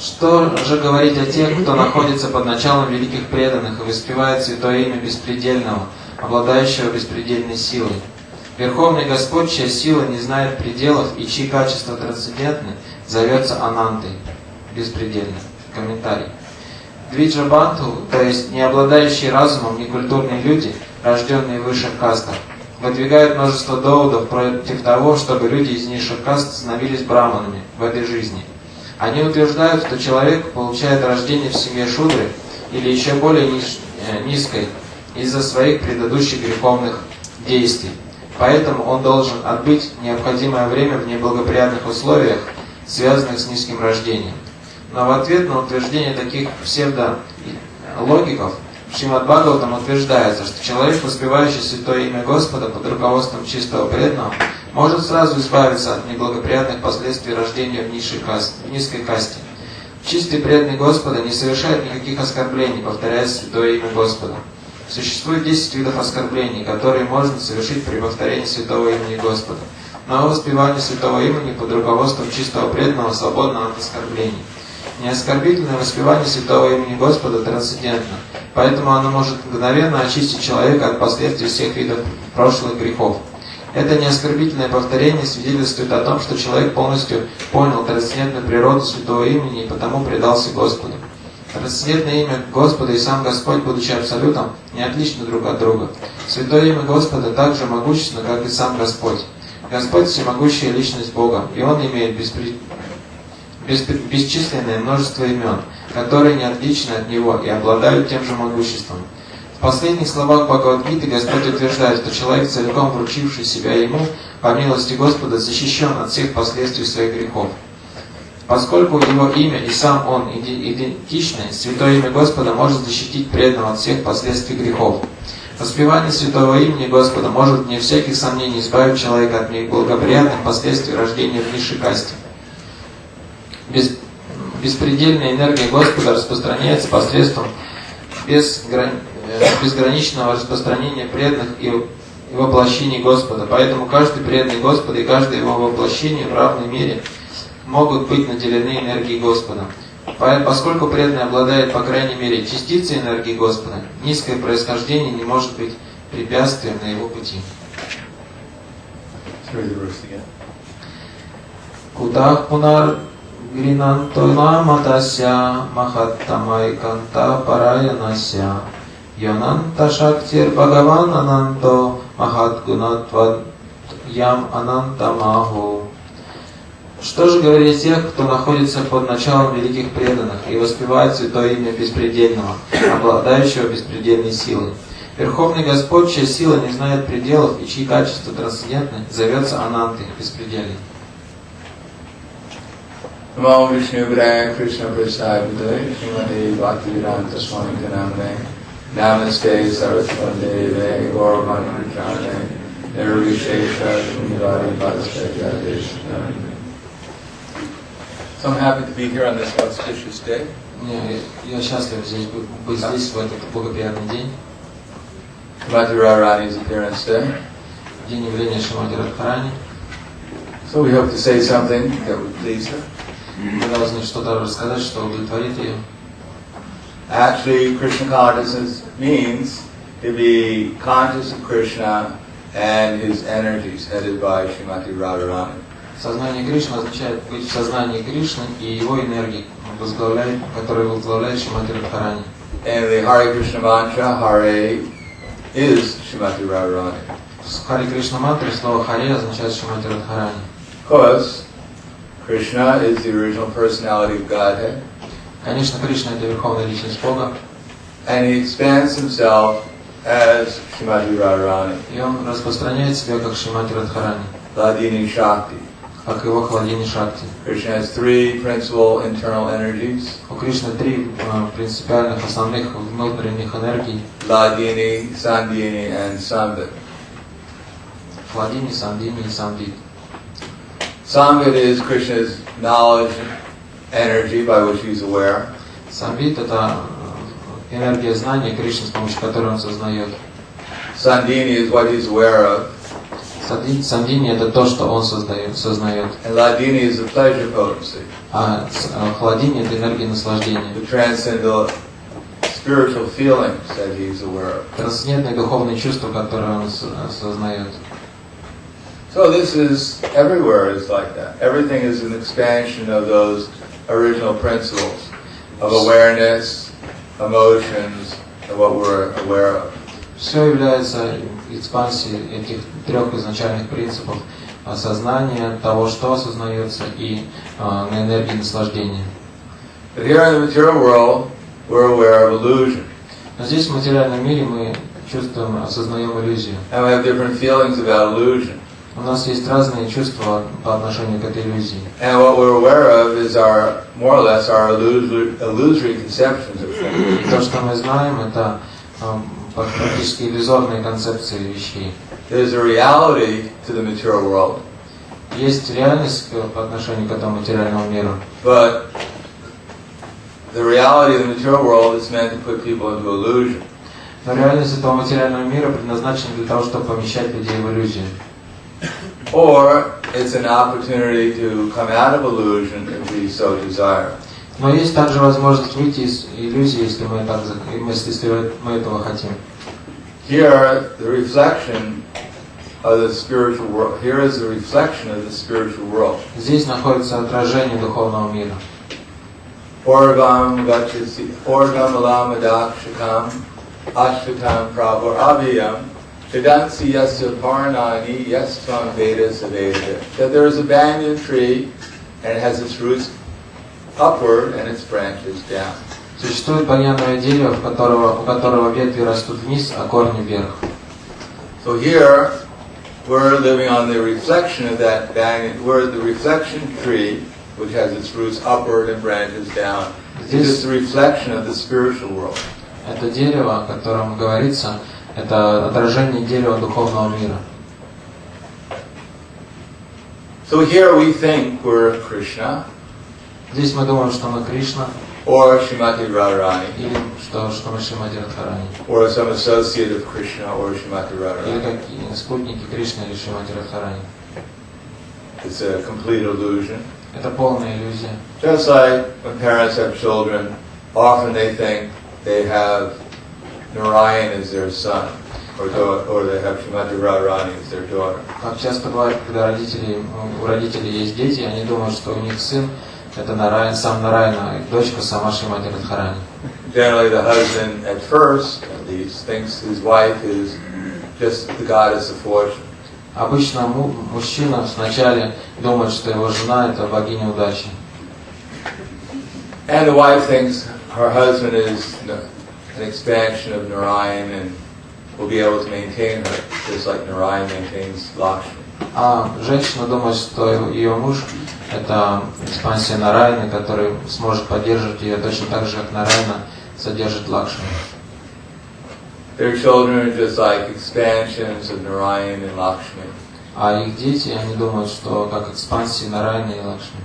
Что же говорить о тех, кто находится под началом великих преданных и воспевает святое имя Беспредельного, обладающего беспредельной силой? Верховный Господь, чья сила не знает пределов и чьи качества трансцендентны, зовется Анантой, беспредельным. Комментарий. Двиджабанту, то есть не обладающие разумом, некультурные люди, рожденные в высших кастах, выдвигают множество доводов против того, чтобы люди из низших каст становились браманами в этой жизни. Они утверждают, что человек получает рождение в семье шудры или еще более низкой из-за своих предыдущих греховных действий. Поэтому он должен отбыть необходимое время в неблагоприятных условиях, связанных с низким рождением. Но в ответ на утверждение таких псевдологиков в Шримад Бхагаватам утверждается, что человек, воспевающий святое имя Господа под руководством чистого преданного, может сразу избавиться от неблагоприятных последствий рождения в низкой касте. Чистый преданный Господа не совершает никаких оскорблений, повторяя святое имя Господа. Существует 10 видов оскорблений, которые можно совершить при повторении святого имени Господа. Но воспевание святого имени под руководством чистого преданного свободно от оскорблений. Неоскорбительное воспевание святого имени Господа трансцендентно, поэтому оно может мгновенно очистить человека от последствий всех видов прошлых грехов. Это неоскорбительное повторение свидетельствует о том, что человек полностью понял трансцендентную природу святого имени и потому предался Господу. Трансцендентное имя Господа и сам Господь, будучи абсолютом, не отличны друг от друга. Святое имя Господа так же могущественно, как и сам Господь. Господь – всемогущая личность Бога, и Он имеет бесчисленное множество имен, которые не отличны от Него и обладают тем же могуществом. В последних словах Бхагавад-гиты Господь утверждает, что человек, целиком вручивший себя Ему, по милости Господа, защищен от всех последствий своих грехов. Поскольку Его имя и сам Он идентичны, святое имя Господа может защитить преданного от всех последствий грехов. Воспевание святого имени Господа может, вне всяких сомнений, избавить человека от неблагоприятных последствий рождения в низшей касте. Беспредельная энергия Господа распространяется посредством безграничного распространения преданных и воплощений Господа. Поэтому каждый преданный Господа и каждое его воплощение в равной мере могут быть наделены энергией Господа. Поскольку преданный обладает, по крайней мере, частицей энергии Господа, низкое происхождение не может быть препятствием на его пути. Кутах пунар гринанто наматася махаттамай канта параянася йонанта шактир бхагаван ананто махатгунатвад ям анантамаху. Что же говорить о тех, кто находится под началом великих преданных и воспевает святое имя Беспредельного, обладающего беспредельной силой? Верховный Господь, чья сила не знает пределов и чьи качества трансцендентны, зовется Анантой, беспредельной. Тамал Кришной Госвами Бхактиведантой Свами Прабхупадой. Намасте Сарасвати Гурван Кришне Нирвишеша Шунивари Бхактиведантой. So I'm happy to be here on this auspicious day. Я счастлив быть здесь в этот благоприятный день. Shrimati Radharani's appearance day. День явления Шримати Радхарани. So we hope to say something that would please her. Мы должны что-то рассказать, что удовлетворит ее. Actually, Krishna consciousness means to be conscious of Krishna and his energies, headed by Shrimati Radharani. Сознание Кришны означает быть в сознании Кришны и его энергии, которая возглавляет Шримати Радхарани. And the Hare Krishna mantra, Hare, is Shrimati Radharani. В Харе Кришна мантре слово Харе означает Шримати Радхарани. Because Krishna is the original personality of Godhead. Конечно, Кришна это верховная личность Бога. And he expands himself as Shrimati Radharani. И он распространяет себя как Шримати Радхарани. Hladini Shakti. Как его Хладини Шакти. Krishna has three principal internal energies. У Кришны три принципиальных основных внутренних энергий. Hladini, Sandhini and Samvit. Hladini, Sandhini и Samvit. Samvit is Krishna's knowledge energy by which he is aware. Samvit это энергия знания Кришны, с помощью которой он сознает. Sandhini is what he is aware of. Сандини это то, что он сознает. And Hladini is the pleasure potency. А хладини это энергия наслаждения. The transcendental spiritual feelings that he's aware of. Трансцендентные духовные чувства, которые он сознает. So this is everywhere is like that. Everything is an expansion of those original principles of awareness, emotions, and what we're aware of. Все является экспансией этих трех изначальных принципов сознания, того, что осознается, и на энергии наслаждения. But here in the material world, we're aware of illusion. Но здесь в материальном мире мы чувствуем, осознаем иллюзию. And we have different feelings about illusion. У нас есть разные чувства по отношению к этой иллюзии. And what we're aware of is our, more or less, our illusory conceptions of things. И то, что мы знаем, это практически иллюзорные концепции вещей. There's a reality to the material world. Есть реальность по отношению к этому материальному миру. But the reality of the material world is meant to put people into illusion. Но реальность этого материального мира предназначена для того, чтобы помещать людей в иллюзию. Or it's an opportunity to come out of illusion if we so desire. Но есть также возможность выйти из иллюзии, если мы этого хотим. Here, the reflection of the spiritual world. Here is the reflection of the spiritual world. Здесь находится отражение духовного мира. Orgam gachasi, orgam alamadakshakam, ashtakam prabhu abhiyam. Vedansi yasya paranani yastvam vedas aveda. That there is a banyan tree and it has its roots upward and its branches down. Существует баньяновое дерево, у которого ветви растут вниз, а корни вверх. So here we're living on the reflection of that banyan. We're the reflection tree, which has its roots upward and branches down. This is the reflection of the spiritual world. Это дерево, о котором говорится, это отражение дерева духовного мира. So here we think we're Krishna. Здесь мы думаем, что мы Кришна, or Srimati Radharani, или что мы Шримати Радхарани, or some associate of Krishna or Srimati или Radharani. как спутники Кришны или Шримати Радхарани. It's a complete illusion. Это полная иллюзия. Just like when parents have children, often they think they have Narayan as their son, or they have Srimati Radharani as their daughter. Как часто бывает, когда у родителей есть дети, они думают, что у них сын это Нараян, сам Нараян, а дочка сама Шримати Радхарани. Generally, the husband, at first, at least, thinks his wife is just the goddess of fortune. Обычно мужчина вначале думает, что его жена это богиня удачи. And the wife thinks her husband is an expansion of Narayan and will be able to maintain her, just like Narayan maintains Lakshmi. А женщина думает, что ее муж это экспансия Нараяна, который сможет поддерживать ее точно так же, как Нараяна содержит Лакшми. Their children are just like expansions of Narayan and Lakshmi. А их дети, они думают, что как экспансии Нараяна и Лакшми.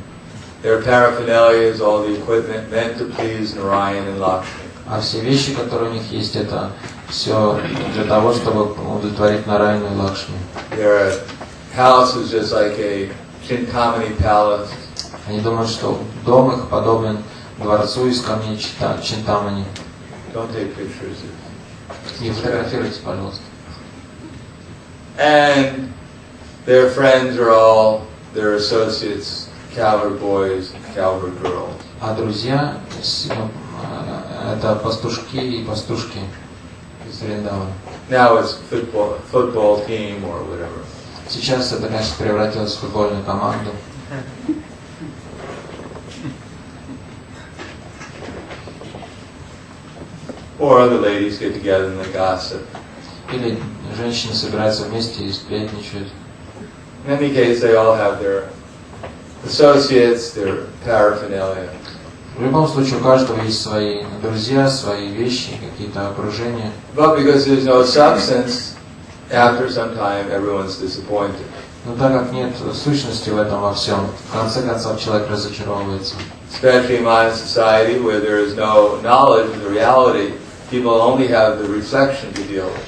Their paraphernalia is all the equipment meant to please Narayan and Lakshmi. А все вещи, которые у них есть, это все для того, чтобы удовлетворить Нараяну и Лакшми. Their house is just like a Chintamani palace. Они думают, что дом их подобен дворцу из камней Чинтамани. Don't take pictures. Не фотографируйте, пожалуйста. And their friends are all their associates, cowherd boys, cowherd girls. А друзья это пастушки и пастушки из Вриндавана. Now it's football team or whatever. Сейчас это, конечно, превратилось в футбольную команду. Or other ladies get together and they gossip. Или женщины собираются вместе и сплетничают. In any case, they all have their associates, their paraphernalia. В любом случае, у каждого есть свои друзья, свои вещи, какие-то окружения. But because there's no substance, after some time, everyone's disappointed. Но так как нет сущности в этом во всем, в конце концов человек разочаровывается. Especially in modern society, where there is no knowledge of the reality, people only have the reflection to deal with.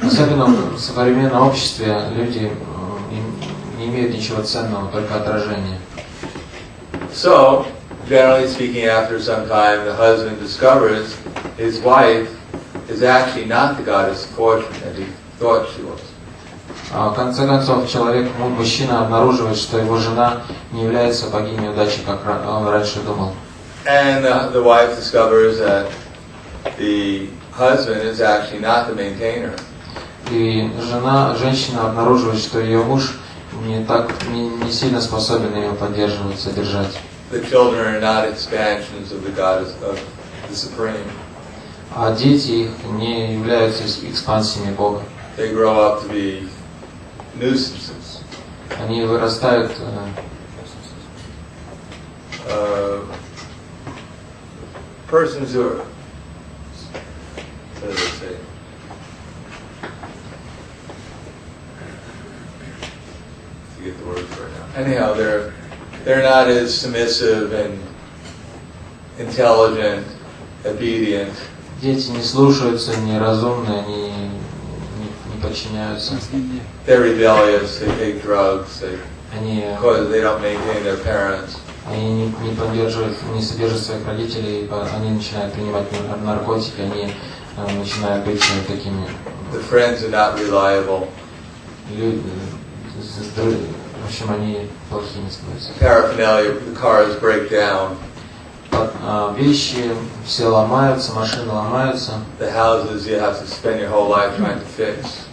Особенно в современном обществе люди не имеют ничего ценного, только отражение. So, generally speaking, after some time, the husband discovers his wife is actually not the goddess of fortune that he thought she was. В конце концов, мужчина обнаруживает, что его жена не является богиней удачи, как он раньше думал. And the wife discovers that the husband is actually not the maintainer. И женщина обнаруживает, что ее муж не сильно способен ее поддерживать, содержать. The children are not expansions of the goddess of the Supreme. А дети их не являются экспансиями Бога. They grow up to be nuisances. Они вырастают persons who are, what do they say? I forget the word for it now. Anyhow, they're not as submissive and intelligent, obedient. Дети не слушаются, не разумны, они не подчиняются. They're rebellious. They take drugs. Они Because they don't maintain their parents. Они не поддерживают, не содержат своих родителей, они начинают принимать наркотики, они начинают быть такими. The friends are not reliable. Люди, в общем, они плохими становятся. Paraphernalia, the cars break down. Вещи все ломаются, машины ломаются. The houses you have to spend your whole life trying to fix.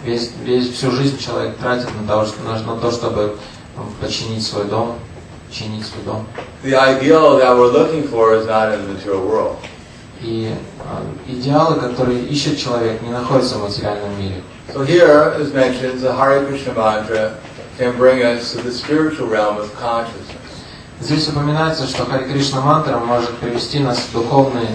Всю жизнь человек тратит на то, чтобы починить свой дом, чинить свой дом. The ideal that we're looking for is not in the material world. И идеалы, которые ищет человек, не находятся в материальном мире. So here, as mentioned, the Hare Krishna mantra can bring us to the spiritual realm of consciousness. Здесь упоминается, что Харе Кришна мантра может привести нас в духовную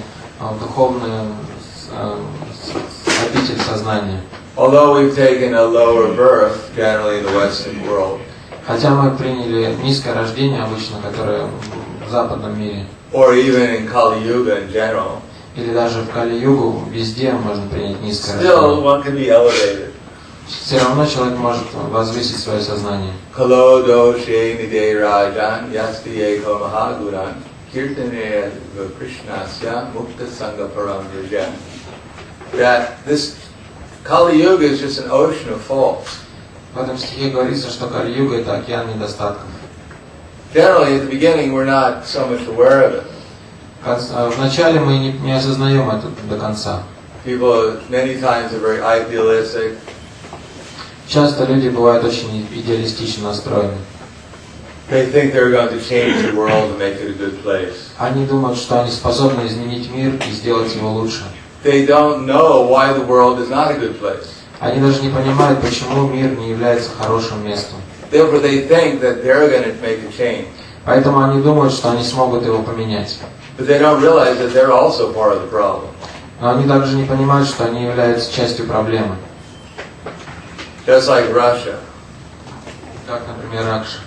обитель сознания. Although we've taken a lower birth, generally in the Western world, Хотя мы приняли низкое рождение обычно, которое в западном мире, or even in Kali Yuga in general, или даже в Кали-югу, везде можно принять низкое still рождение. one can be elevated. Все равно человек может возвысить свое сознание. Kalo doshe nide rajan yasti eko mahaguran kirtane krishnasya mukta sangha param yajan. That this Kali Yuga is just an ocean of faults. В этом стихе говорится, что Кали-юга — это океан недостатков. Generally, at the beginning, we're not so much aware of it. Вначале мы не осознаем это до конца. People many times are very idealistic. Часто люди бывают очень идеалистично настроены. They think they're going to change the world and make it a good place. Они думают, что они способны изменить мир и сделать его лучше. They don't know why the world is not a good place. Они даже не понимают, почему мир не является хорошим местом. Therefore, they think that they're going to make a change. Поэтому они думают, что они смогут его поменять. But they don't realize that they're also part of the problem. Но они также не понимают, что они являются частью проблемы. Just like Russia, Как, например, Ракша.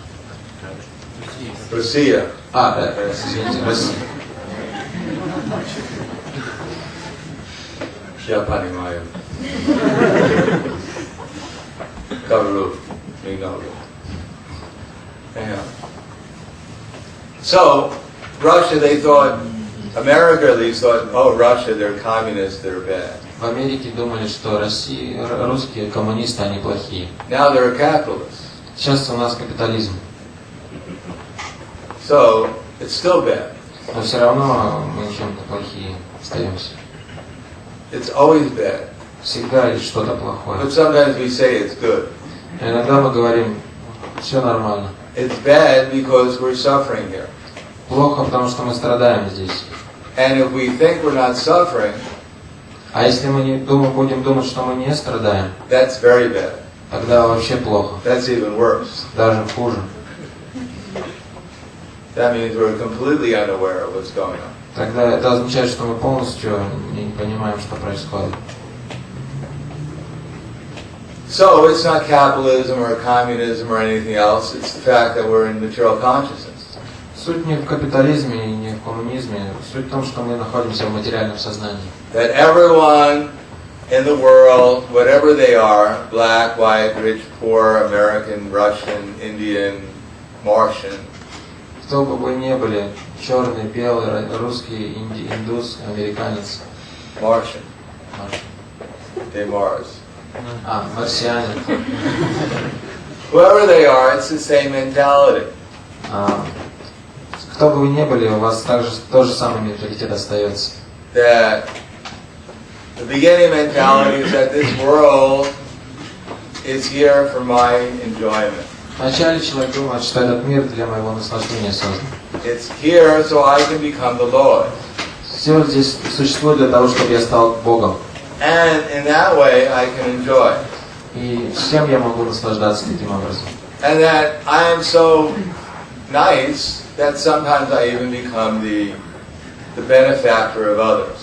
Russia. Извините, Россия. Я понимаю. Говорю немного. So, Russia, they thought, America at least thought, oh, Russia, they're communists, they're bad. В Америке думали, что русские коммунисты, они плохие. Now they're capitalists. Сейчас у нас капитализм. So, it's still bad. Но все равно мы чем-то плохие остаемся. It's always bad. Всегда есть что-то плохое. But sometimes we say it's good. Иногда мы говорим, все нормально. It's bad because we're suffering here. Плохо, потому что мы страдаем здесь. And if we think we're not suffering, А если мы будем думать, что мы не страдаем, that's very bad. тогда вообще плохо. That's even worse. Даже хуже. That means we're completely unaware of what's going on. Тогда это означает, что мы полностью не понимаем, что происходит. So it's not capitalism or communism or anything else. It's the fact that we're in material consciousness. Суть не в капитализме и не в коммунизме. Суть в том, что мы находимся в материальном сознании. That everyone in the world, whatever they are, black, white, rich, poor, American, Russian, Indian, Martian, Кто бы вы ни были, черный, белый, русский, индус, американец, Martian, they Mars. марсианин, Whoever they are, it's the same mentality. кто бы вы ни были, у вас также тот же самый менталитет остается. That the beginning mentality is that this world is here for my enjoyment. Вначале человек думает, что этот мир для моего наслаждения создан. It's here so I can become the Lord. Все здесь существует для того, чтобы я стал Богом. And in that way I can enjoy. И всем я могу наслаждаться таким образом. And that I am so nice that sometimes I even become the benefactor of others.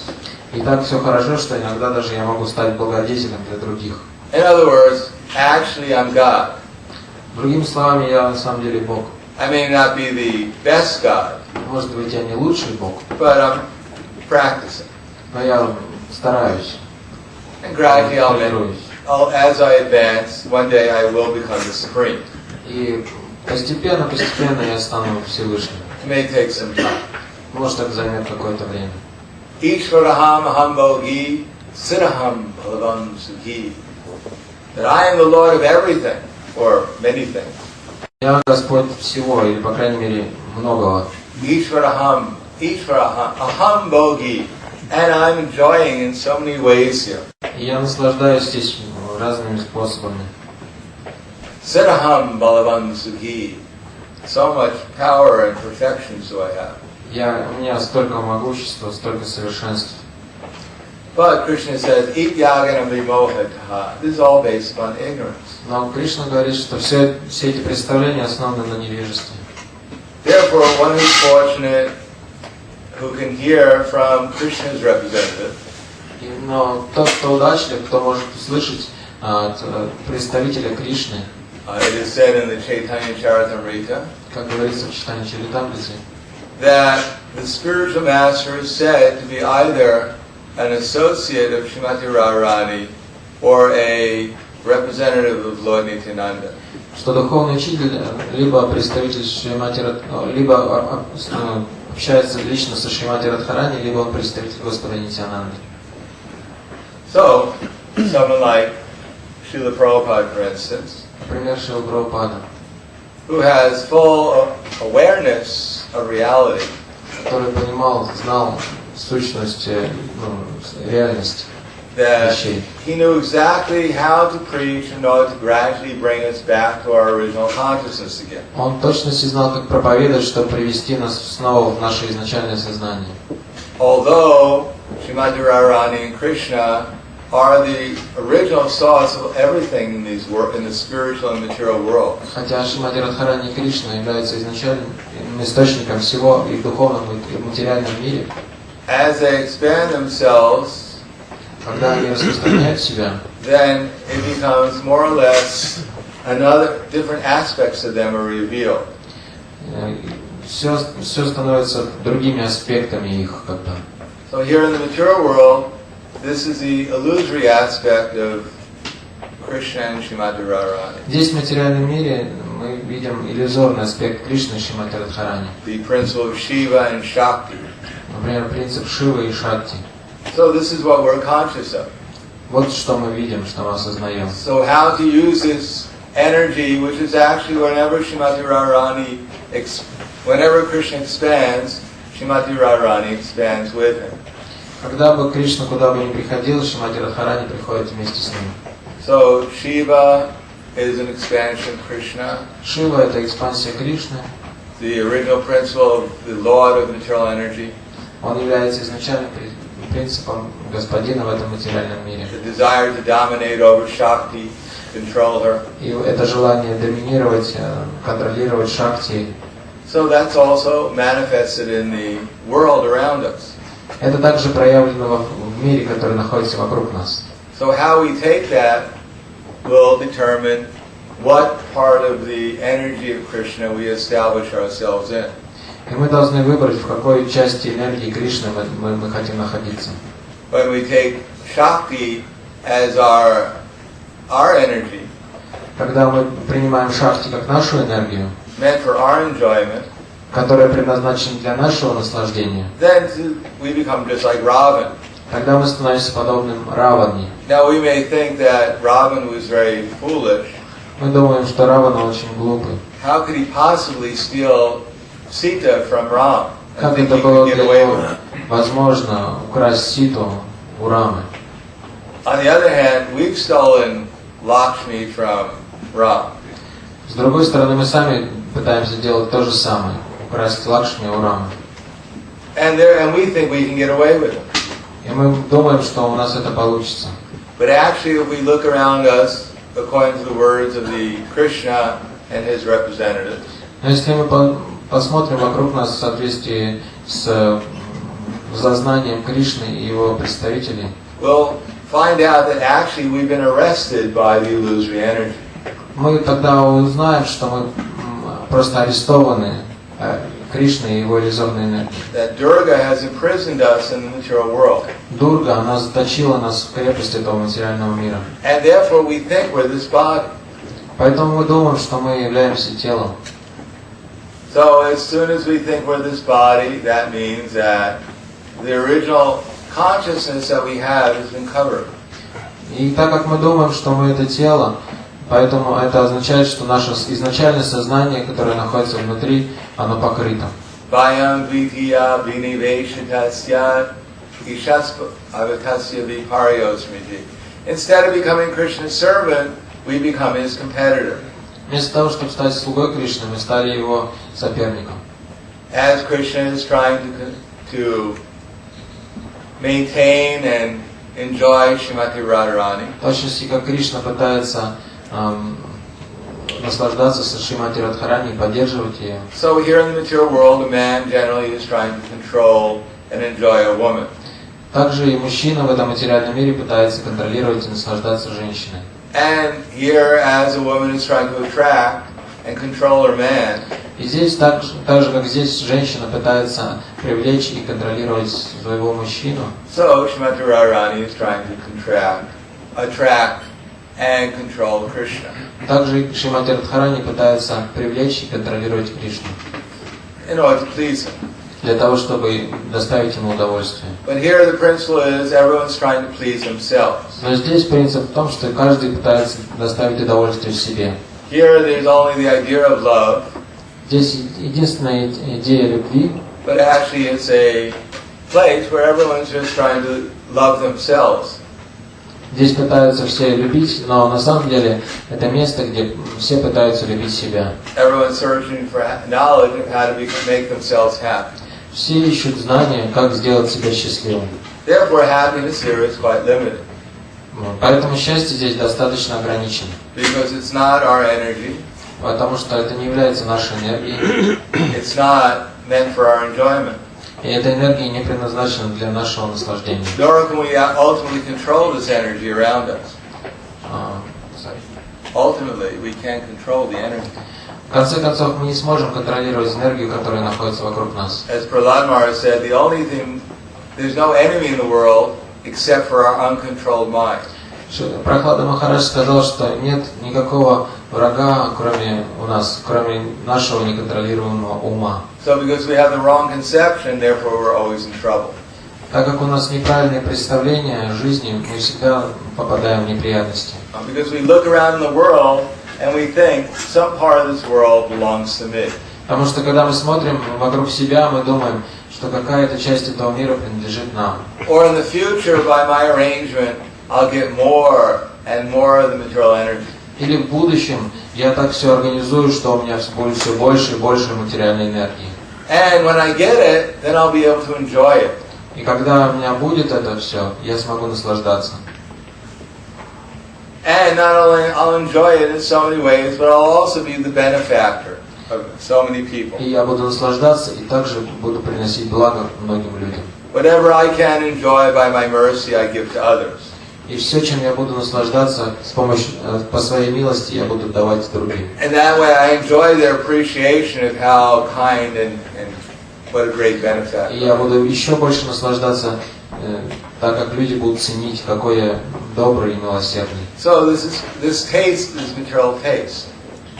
И так все хорошо, что иногда даже я могу стать благодетелем для других. In other words, actually I'm God. Другими словами, я на самом деле Бог. I may not be the best God, Может быть, я не лучший Бог, but I'm practicing. но я стараюсь, And gradually, тренируюсь. as I advance, one day I will become the Supreme. И постепенно я стану Всевышним. It may take some time. Может, это займет какое-то время. Ishvaraham aham bhogi siraham bhalavam sukhi. That I am the Lord of everything, or many things. Я Господь всего, или, по крайней мере, многого. Ishvaraham aham bhogi. And I'm enjoying in so many ways here. И я наслаждаюсь здесь разными способами. Siraham bhalavam sukhi. So much power and perfection do I have. У меня столько могущества, столько совершенств. But Krishna says, Idyaganam vimohataha. This is all based upon ignorance. Но Кришна говорит, что все эти представления основаны на невежестве. Therefore, one who's fortunate, who can hear from Krishna's representative, Но тот, кто удачлив, кто может услышать от представителя Кришны, it is said in the Chaitanya Charitamrita, как говорится в читании Чаритамрити, that the spiritual master is said to be either an associate of Srimati Radharani or a representative of Lord Nityananda. что духовный учитель либо представитель Шримати либо общается лично со Шримати Радхарани, либо он представитель Господа Нитьянанды. So, someone like Srila Prabhupada, for instance, Например, Шрила Прабхупада, who has full awareness of reality, который знал сущность, реальность that вещей. he knew exactly how to preach in order to gradually bring us back to our original consciousness again. Он точности знал, как проповедовать, чтобы привести нас снова в наше изначальное сознание. Although Srimati Radharani and Krishna are the original source of everything in the spiritual and material world. Хотя Шримати Радхарани и Кришна являются изначальным источником всего и в духовном, и в материальном мире, as they expand themselves, когда они распространяют себя, then it becomes more or less another different aspects of them are revealed. Все становится другими аспектами их, как бы. So here in the material world, this is the illusory aspect of Krishna and Srimati Radharani. Здесь в материальном мире мы видим иллюзорный аспект Кришны и Шримати Радхарани. The principle of Shiva and Shakti. Например, принцип Шивы и Шакти. So this is what we're conscious of. Вот что мы видим, что мы осознаем. So how to use this energy, which is actually whenever Srimati Radharani, whenever Krishna expands, Srimati Radharani expands with him. Когда бы Кришна куда бы ни приходил, Шримати Радхарани приходит вместе с ним. So Shiva is an expansion of Krishna. Шива — это экспансия Кришны. The original principle of the Lord of material energy. Он является изначальным принципом господина в этом материальном мире. The desire to dominate over Shakti, control her. И это желание доминировать, контролировать Шакти. So that's also manifested in the world around us. Это также проявлено в мире, который находится вокруг нас. So how we take that will determine what part of the energy of Krishna we establish ourselves in. И мы должны выбрать, в какой части энергии Кришны мы хотим находиться. When we take Shakti as our energy, когда мы принимаем шакти как нашу энергию, meant for our enjoyment, которая предназначена для нашего наслаждения, then we become just like Ravan. тогда мы становимся подобным Раване. Now we may think that Ravan was very foolish. Мы думаем, что Равана очень глупый. How could he possibly steal Sita from Ram? Как это было для него возможно украсть Ситу у Рамы? On the other hand, we've stolen Lakshmi from Ram. С другой стороны, мы сами пытаемся делать то же самое, украсть Лакшми у Рамы. And we think we can get away with it. И мы думаем, что у нас это получится. But actually, if we look around us, according to the words of the Krishna and his representatives, но если мы посмотрим вокруг нас в соответствии с сознанием Кришны и его представителей, we'll find out that actually we've been arrested by the illusory energy. мы тогда узнаем, что мы просто арестованы Кришной и его иллюзорной энергией. That Durga has imprisoned us in the material world. Дурга, она заточила нас в крепость этого материального мира. And therefore we think we're this body. Поэтому мы думаем, что мы являемся телом. So as soon as we think we're this body, that means that the original consciousness that we have has been covered. И так как мы думаем, что мы это тело, поэтому это означает, что наше изначальное сознание, которое находится внутри, оно покрыто. Instead of becoming Krishna's servant, we become his competitor. Вместо того, чтобы стать слугой Кришны, мы стали его соперником. As Krishna is trying to maintain and enjoy Srimati Radharani, В точности, как Кришна пытается наслаждаться со Шримати Радхарани и поддерживать ее. so here in the material world, a man generally is trying to control and enjoy a woman. Также и мужчина в этом материальном мире пытается контролировать и наслаждаться женщиной. And here, as a woman is trying to attract and control her man, И здесь, так же как здесь, женщина пытается привлечь и контролировать своего мужчину. so Srimati Radharani is trying to attract and control Krishna. Также Шримати Радхарани пытается привлечь и контролировать Кришну in order to please him. для того, чтобы доставить ему удовольствие. But here the principle is everyone's trying to please themselves. Но здесь принцип в том, что каждый пытается доставить удовольствие себе. Here there's only the idea of love, Здесь единственная идея любви, but actually it's a place where everyone's just trying to love themselves. здесь пытаются все любить, но на самом деле это место, где все пытаются любить себя. Everyone's searching for knowledge of how to make themselves happy. Все ищут знания, как сделать себя счастливым. Therefore, happiness here is quite limited. Поэтому счастье здесь достаточно ограничено. Because it's not our energy. Потому что это не является нашей энергией. It's not meant for our enjoyment. И эта энергия не предназначена для нашего наслаждения. Nor can we ultimately control this energy around us. Ultimately, we can't control the energy. В конце концов, мы не сможем контролировать энергию, которая находится вокруг нас. As Prahladamara said, the only thing, there's no enemy in the world except for our uncontrolled mind. Прахлада Махарадж сказал, что нет никакого врага, кроме нашего неконтролируемого ума. So because we have the wrong conception, therefore we're always in trouble. Так как у нас неправильное представление о жизни, мы всегда попадаем в неприятности. Because we look around in the world and we think some part of this world belongs to me. Потому что когда мы смотрим вокруг себя, мы думаем, что какая-то часть этого мира принадлежит нам. Or in the future, by my arrangement, I'll get more and more of the material energy. Или в будущем я так все организую, что у меня будет все больше и больше материальной энергии. And when I get it, then I'll be able to enjoy it. И когда у меня будет это все, я смогу наслаждаться. And not only I'll enjoy it in so many ways, but I'll also be the benefactor of so many people. И я буду наслаждаться и также буду приносить благо многим людям. Whatever I can enjoy by my mercy, I give to others. И все, чем я буду наслаждаться по своей милости, я буду давать другим. And that way I enjoy their appreciation of how kind and what a great benefactor. И я буду еще больше наслаждаться, так как люди будут ценить, какой я добрый и милосердный. So this taste is material taste.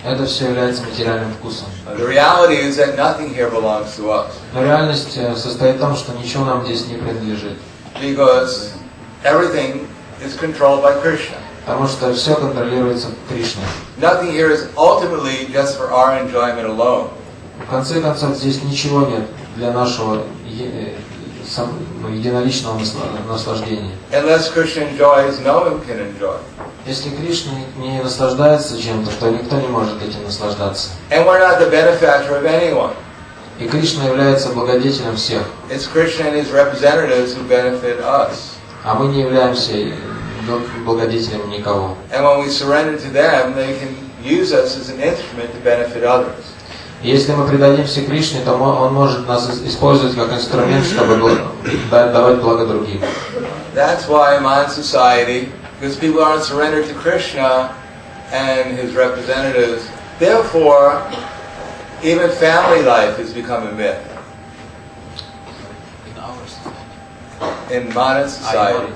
Это все является материальным вкусом. The reality is that nothing here belongs to us. Но реальность состоит в том, что ничего нам здесь не принадлежит. Because everything is controlled by Krishna. Потому что все контролируется Кришной. Nothing here is ultimately just for our enjoyment alone. В конце концов, здесь ничего нет для нашего единоличного наслаждения. Unless Krishna enjoys, no one can enjoy. Если Кришна не наслаждается чем-то, то никто не может этим наслаждаться. And we're not the benefactor of anyone. И Кришна является благодетелем всех. It's Krishna and his representatives who benefit us. А мы не являемся благодетелем никого. And when we surrender to them, they can use us as an instrument to benefit others. Если мы предадимся Кришне, то Он может нас использовать как инструмент, чтобы давать благо другим. That's why in modern society, because people aren't surrendered to Krishna and his representatives, therefore, even family life has become a myth. In modern society.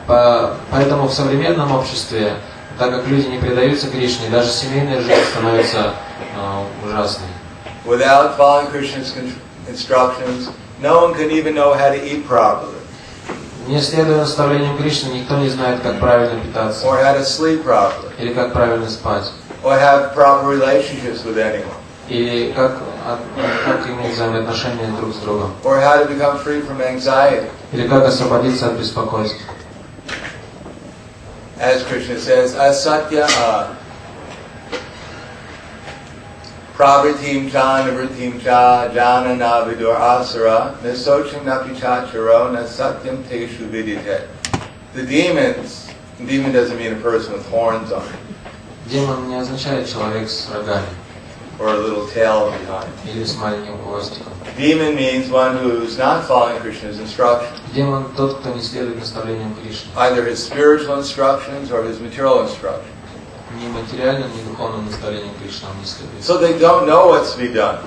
Поэтому в современном обществе, так как люди не предаются Кришне, даже семейная жизнь становится ужасной. Without following Krishna's instructions, no one can even know how to eat properly. Не следуя наставлениям Кришны, никто не знает, как правильно питаться. Or how to sleep properly. Или как правильно спать. Or have proper relationships with anyone. Или как иметь взаимоотношения друг с другом. Or how to become free from anxiety. Или как освободиться от беспокойства. As Krishna says, asatya pravritim cha nivritim cha janana vidur asura nasochim napichacharo nasatyam teshu vidite. The demon doesn't mean a person with horns on it. Демон не означает человек с рогами. Or a little tail behind. Или с маленьким хвостиком. Demon means one who's not following Krishna's instructions. Демон тот, кто не следует наставлениям Кришны. Either his spiritual instructions or his material instructions. Ни материальным, ни духовным наставлениям Кришны он не следует. So they don't know what's to be done.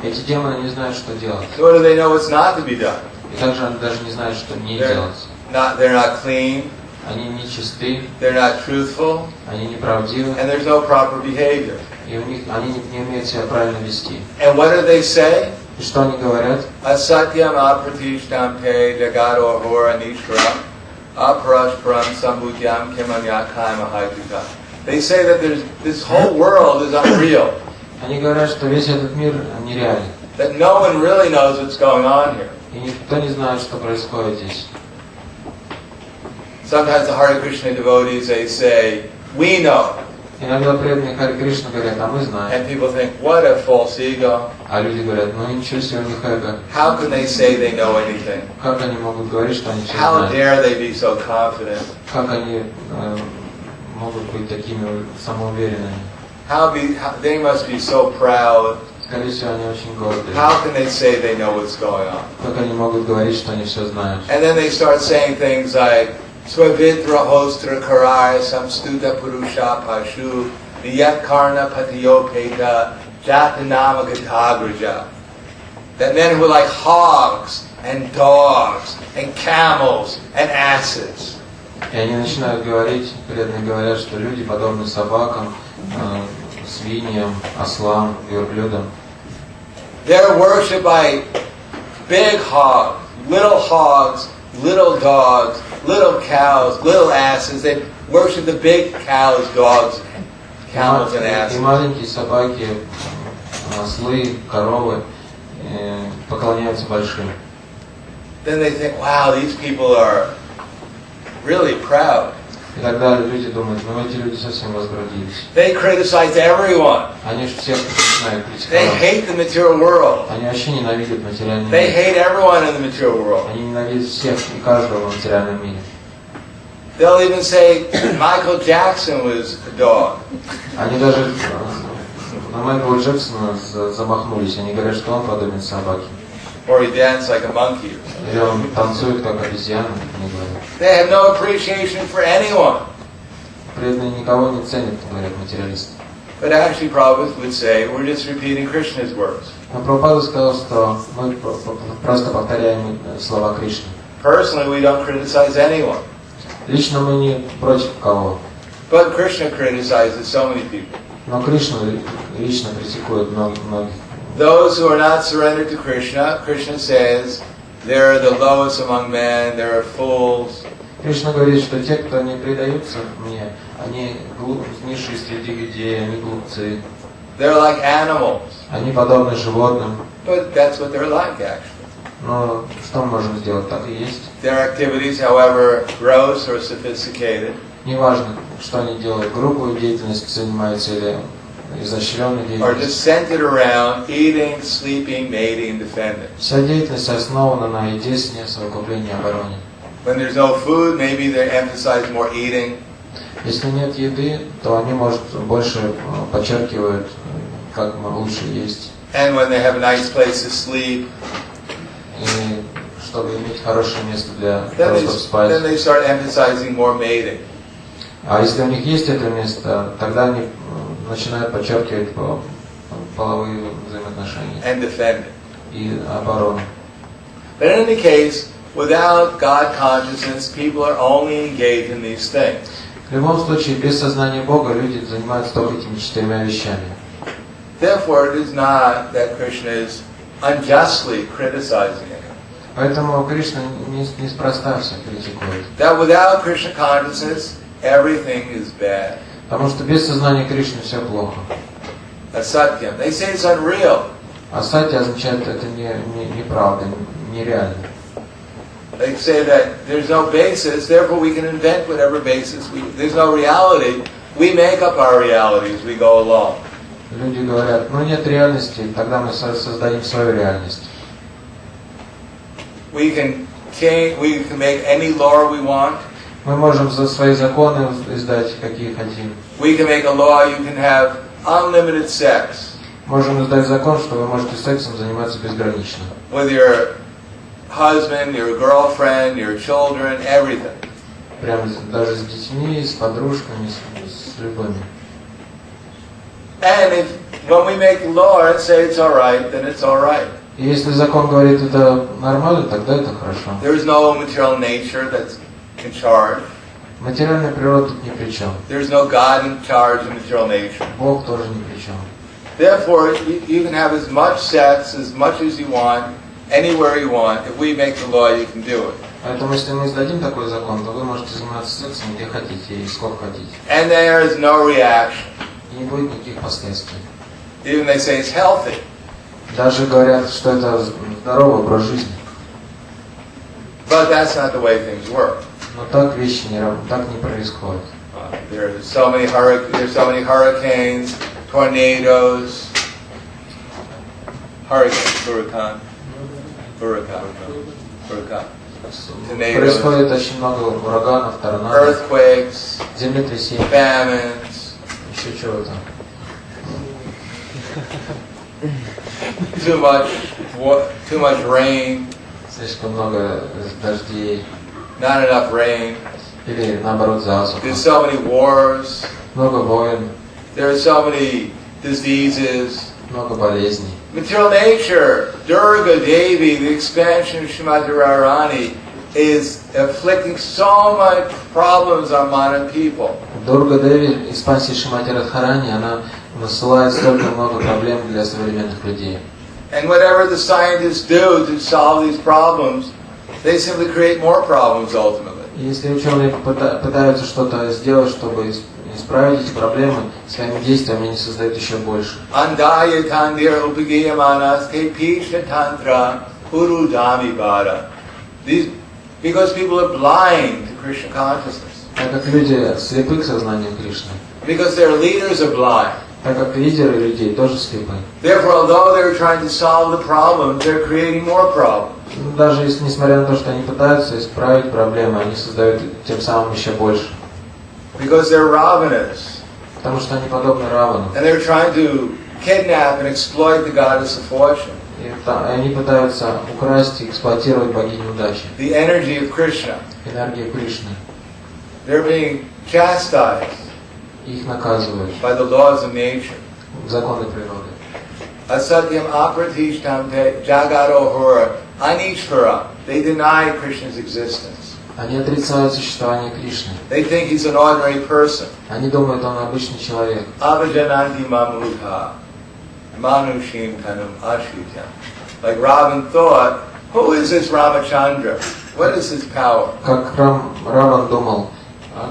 Эти демоны не знают, что делать. Nor do they know what's not to be done. И также они даже не знают, что не делать. They're not clean. Они не чисты. They're not truthful. Они неправдивы. And there's no proper behavior. И у них они не умеют себя правильно вести. And what do they say? И что они говорят? Asatyam apratishtam te jagado hora nishram aparashparam sambudyam kimanyakaya mahaituka. They say that this whole world is unreal. Они говорят, что весь этот мир нереален. That no one really knows what's going on here. И никто не знает, что происходит здесь. Sometimes the Hare Krishna devotees, they say, we know. Иногда преданные Харе Кришна говорят, а мы знаем. And people think, what a false ego. А люди говорят, ну ничего себе у них эго. How can they say they know anything? Как они могут говорить, что они все How знают? dare they be so confident? Как они могут быть такими самоуверенными? They must be so proud. Скорее всего, они очень гордые. How can they say they know what's going on? Как они могут говорить, что они все знают? And then they start saying things like, Svavitra hostra karaya samstuta purusha pashu niyat karna patiyopeta jatanama gatagraja. That men who are like hogs and dogs and camels and asses. И они начинают говорить, преданные говорят, что люди подобны собакам, свиньям, ослам, верблюдам. They're worshipped by big hogs, little dogs, little cows, little asses. They worship the big cows, dogs, camels and asses. И маленькие собаки, ослы, коровы поклоняются большим. Then they think, wow, these people are really proud. И тогда люди думают, ну эти люди совсем возгордились. They criticize everyone. Они же всех начинают They критиковать. hate the material world. Они вообще ненавидят материальный They мир. hate everyone in the material world. Они ненавидят всех и каждого в материальном мире. They'll even say Michael Jackson was a dog. Они даже на Майкла Джексона замахнулись. Они говорят, что он подобен собаке. Or he danced like a monkey. Или он танцует как обезьяна, они говорят. They have no appreciation for anyone. Преданные никого не ценят, говорят материалисты. But actually Prabhupada would say, we're just repeating Krishna's words. Но Прабхупада сказал, что мы просто повторяем слова Кришны. Personally, we don't criticize anyone. Лично мы не против кого. But Krishna criticizes so many people. Но Кришна лично критикует многих. Those who are not surrendered to Krishna, Krishna says, they're the lowest among men, they're fools. Кришна говорит, что те, кто не предаются мне, они низшие среди людей, они глупцы. They're like animals. Они подобны животным. But that's what they're like, actually. Но что мы можем сделать? Так и есть. Their activities, however gross or sophisticated, Неважно, что они делают, грубую деятельность занимаются или изощренной are just деятельностью. centered around eating, sleeping, mating, defending. Вся деятельность основана на еде, сне, совокуплении, обороне. When there's no food, maybe they emphasize more eating. Если нет еды, то они, может, больше подчеркивают, как лучше есть. And when they have a nice place to sleep, И чтобы иметь хорошее место для then того, чтобы спать. they start emphasizing more mating. А если у них есть это место, тогда они начинают подчеркивать половые взаимоотношения And defending. и оборону. But in any case, without God consciousness, people are only engaged in these things. В любом случае, без сознания Бога люди занимаются только этими 4 вещами. Therefore, it is not that Krishna is unjustly criticizing it. Поэтому Кришна неспроста все критикует. That without Krishna consciousness, everything is bad. Потому что без сознания Кришны все плохо. Asatyam. They say it's unreal. А сати означает, это неправда, нереально. They say that there's no basis, therefore we can invent whatever basis. There's no reality. We make up our reality as we go along. Люди говорят, ну нет реальности, тогда мы создадим свою реальность. We can make any law we want. Мы можем за свои законы издать, какие хотим. We can make a law you can have unlimited sex. Можем издать закон, что вы можете сексом заниматься безгранично. With your husband, your girlfriend, your children, everything. Прямо даже с детьми, с подружками, с любыми. And when we make law and say it's all right, then it's all right. И если закон говорит, это нормально, тогда это хорошо. There is no material nature that's in charge. Материальная природа тут ни при чем. There is no God in charge of material nature. Бог тоже ни при чем. Therefore, you can have as much sex, as much as you want, anywhere you want. If we make the law, you can do it. Поэтому, если мы издадим такой закон, то вы можете заниматься сексом где хотите и сколько хотите. And there is no reaction. И не будет никаких последствий. Even they say it's healthy. Даже говорят, что это здоровый образ жизни. But that's not the way things work. Но так вещи так не происходят. There's so many hurricanes, tornadoes, hurricane. Происходит очень много ураганов, торнадо, Earthquakes, землетрясений, famines, еще чего-то. too much rain, Слишком много дождей. not enough rain. Или наоборот засуха. There's so many wars. Много войн, There are so many diseases. много болезней. Material nature, Durga Devi, the expansion of Srimati Radharani, is afflicting so much problems on modern people. Дурга Деви, экспансия Шримати Радхарани, она насылает столько много проблем для современных людей. And whatever the scientists do to solve these problems, they simply create more problems ultimately. Если ученые пытаются что-то сделать, чтобы исправить эти проблемы, своими действиями они создают еще больше. Andaya tandir upagiyamanas te pisha tantra urudami vada. Because people are blind to Krishna consciousness. Так как люди слепы к сознанию Кришны. Because their leaders are blind. Так как лидеры людей тоже слепы. Therefore, although they're trying to solve the problems, they're creating more problems. Даже если, несмотря на то, что они пытаются исправить проблемы, они создают тем самым еще больше. Because they're ravanas. Потому что они подобны Равану. And they're trying to kidnap and exploit the goddess of fortune. И они пытаются украсть и эксплуатировать богиню удачи. The energy of Krishna. Энергию Кришны. They're being chastised. Их наказывают. By the laws of nature. Законы природы. Asatyam apratishtam te jagarohura anishvara. They deny Krishna's existence. Они отрицают существование Кришны. They think he's an ordinary person. Они думают, он обычный человек. Avajananti mamudha, manushim kanum ashritam. Like Ravan thought, who is this Ramachandra? What is his power? Как Раван думал,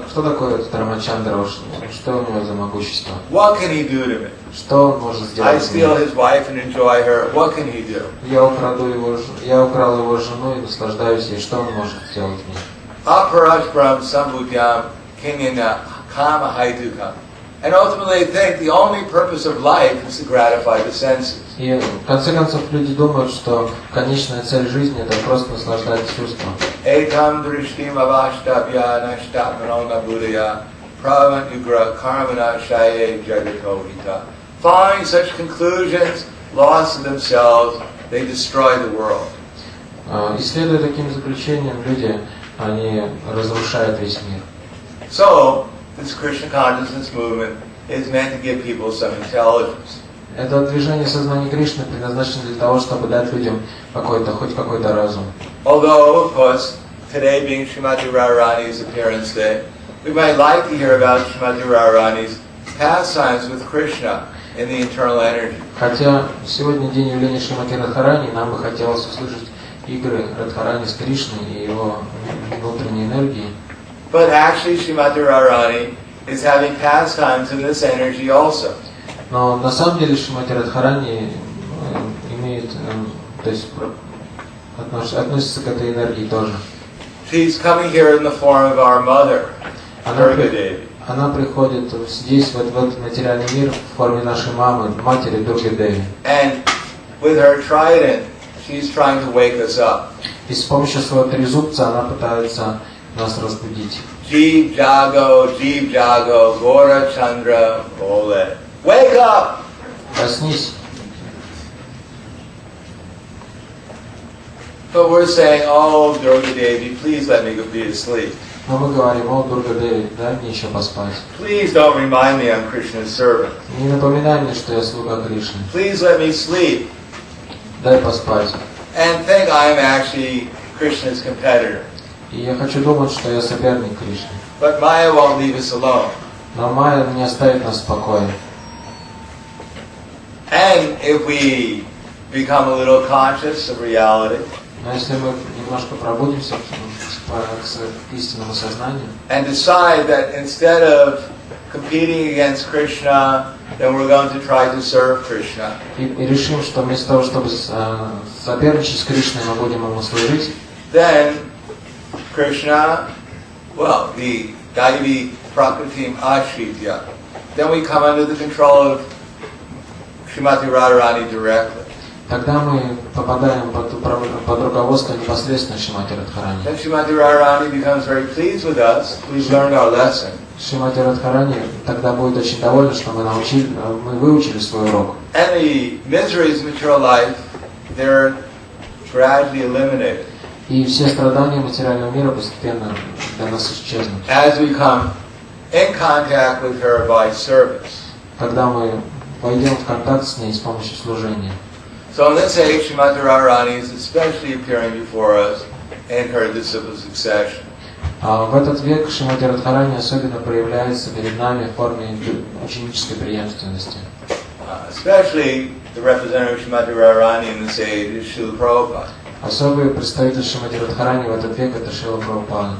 кто такой этот Рамачандра, что у него за могущество? What can he do to me? Что он может I сделать steal мне? his wife and enjoy her. What can he do? Я украл его жену и наслаждаюсь ей. Что он может сделать мне? Aparashparam sambhutyam kinyana kama haitukam. And ultimately they think the only purpose of life is to gratify the senses. И в конце концов люди думают, что конечная цель жизни это просто наслаждать чувством. Etam drishtim avashtabhya nashtatmanona buddhaya pravanugra karmana shaye jagatovita. Following such conclusions, lost in themselves, they destroy the world. Исследуя таким заключением, люди, они разрушают весь мир. So, this Krishna consciousness movement is meant to give people some intelligence. Это движение сознания Кришны предназначено для того, чтобы дать людям хоть какой-то разум. Although, of course, today being Srimati Radharani's appearance day, we might like to hear about Srimati Radharani's pastimes with Krishna in the internal energy. Хотя сегодня день явления Шримати Радхарани, нам бы хотелось услышать игры Радхарани с Кришной и его внутренней энергией. But actually, Srimati Radharani is having pastimes in this energy also. Но на самом деле Шримати Радхарани имеет, то есть относится к этой энергии тоже. She's coming here in the form of our mother, Durga Devi. Она приходит здесь, в этот материальный мир, в форме нашей мамы, матери Дурги Деви. And with her trident, she's trying to wake us up. И с помощью своего трезубца она пытается нас разбудить. Jeev Jago, Gora Chandra Bole. Wake up! Проснись. But we're saying, oh, Durga Devi, please let me be asleep. Но мы говорим, о, Дурга Деви, дай мне еще поспать. Please don't remind me I'm Krishna's servant. Не напоминай мне, что я слуга Кришны. Please let me sleep. Дай поспать. And think I'm actually Krishna's competitor. И я хочу думать, что я соперник Кришны. But Maya won't leave us alone. Но Майя не оставит нас в покое. And if we become a little conscious of reality, Но если мы немножко пробудимся к истинному сознанию, and decide that instead of competing against Krishna, then we're going to try to serve Krishna. И решим, что вместо того, чтобы соперничать с Кришной, мы будем ему служить, Then Krishna, well, the Daivi Prakritim Ashritya, then we come under the control of Srimati Radharani directly. тогда мы попадаем под руководство непосредственно Шримати Радхарани. Then Srimati Radharani becomes very pleased with us. We've learned our lesson. Шримати Радхарани тогда будет очень довольна, что мы выучили свой урок. And the miseries of material life, they're gradually eliminated. И все страдания материального мира постепенно для нас исчезнут. As we come in contact with her by service. Когда мы войдем в контакт с ней с помощью служения. So in this age, Srimati Radharani is especially appearing before us in her disciple succession. В этот век Шримати Радхарани особенно проявляется перед нами в форме ученической преемственности. Especially the representative of Srimati Radharani in this age is Srila Prabhupada. Особый представитель Шримати Радхарани в этот век это Шрила Прабхупада,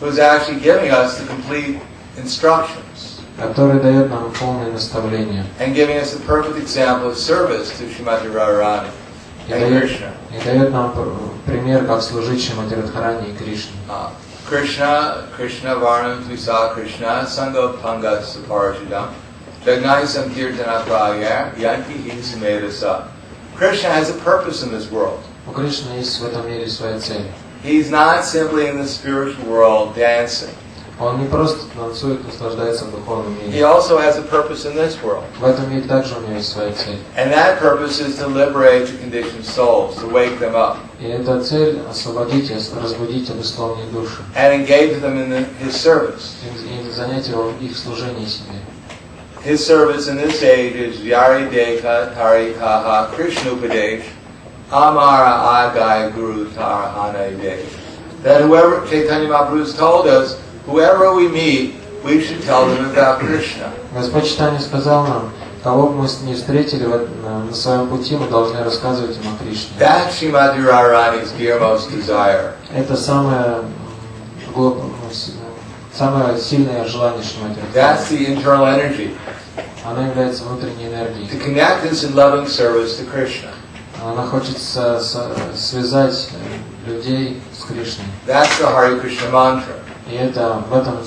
who's actually giving us the complete instructions который дает нам полное наставление and giving us a perfect example of service to Srimati Radharani and Krishna. И дает нам пример, как служить Шримати Радхарани и Кришне. Krishna Varnam Tvisa Krishna Sangha Panga Saparashidam Jagnai Sankirtana Pragya Yanki Hi Sumedasa. Krishna has a purpose in this world. У Кришны есть в этом мире своя цель. He's not simply in the spiritual world dancing. Он не просто танцует, наслаждается в духовном He мире. also has a purpose in this world. В этом мире также у него есть своя цель. And that purpose is to liberate the conditioned souls, to wake them up. И эта цель освободить, разбудить обусловленные души. And engage them in his service. И занять его в их служении себе. His service in this age is Yari Deka Tari Kaha Krishna Upadesh Amara Agai Guru Tarahana Desh. that whoever, Chaitanya Mahaprabhu has told us, whoever we meet, we should tell them about Krishna. Господь Чайтанья сказал нам, кого бы мы не встретили на своем пути, мы должны рассказывать им о Кришне. That's Srimati Radharani's dearmost desire. Это самое сильное желание Шримати Радхарани. That's the internal energy. Она является внутренней энергией. To connect us in loving service to Krishna. Она хочет связать людей с Кришной. That's the Hare Krishna mantra. И это в этом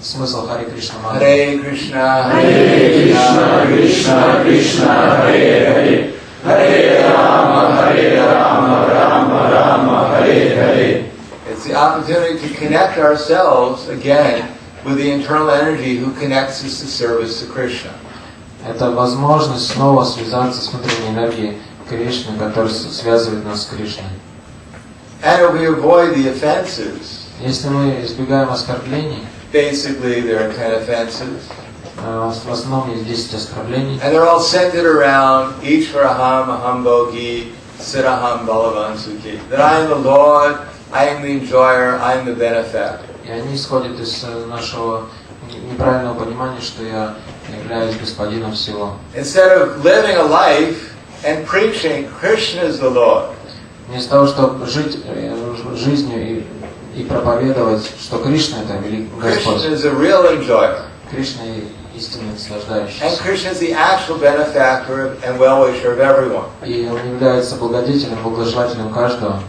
смысл Харе Кришна мантры. Hare Krishna, Hare Krishna, Krishna Krishna, Hare Hare, Hare Rama, Rama Rama, Hare Hare. It's the opportunity to connect ourselves again with the internal energy who connects us to service to Krishna. Это возможность снова связаться с внутренней энергией Кришны, которая связывает нас с Кришной. And if we avoid the offenses, Если мы избегаем оскорблений, basically there are 10 offenses, в основном есть 10 оскорблений, and they're all centered around Ishvaraham, Aham Bhogi, Siddhaham Balavan Sukhi. That I am the Lord, I am the enjoyer, I am the benefactor. и они исходят из нашего неправильного понимания, что я являюсь господином всего. Instead of living a life and preaching Krishna is the Lord, Вместо того, чтобы жить жизнью и проповедовать, что Кришна это великий Господь. Krishna is a real enjoyer. Кришна истинно And наслаждающийся. Krishna is the actual benefactor and well-wisher of everyone. И он является благодетелем, благожелателем каждого.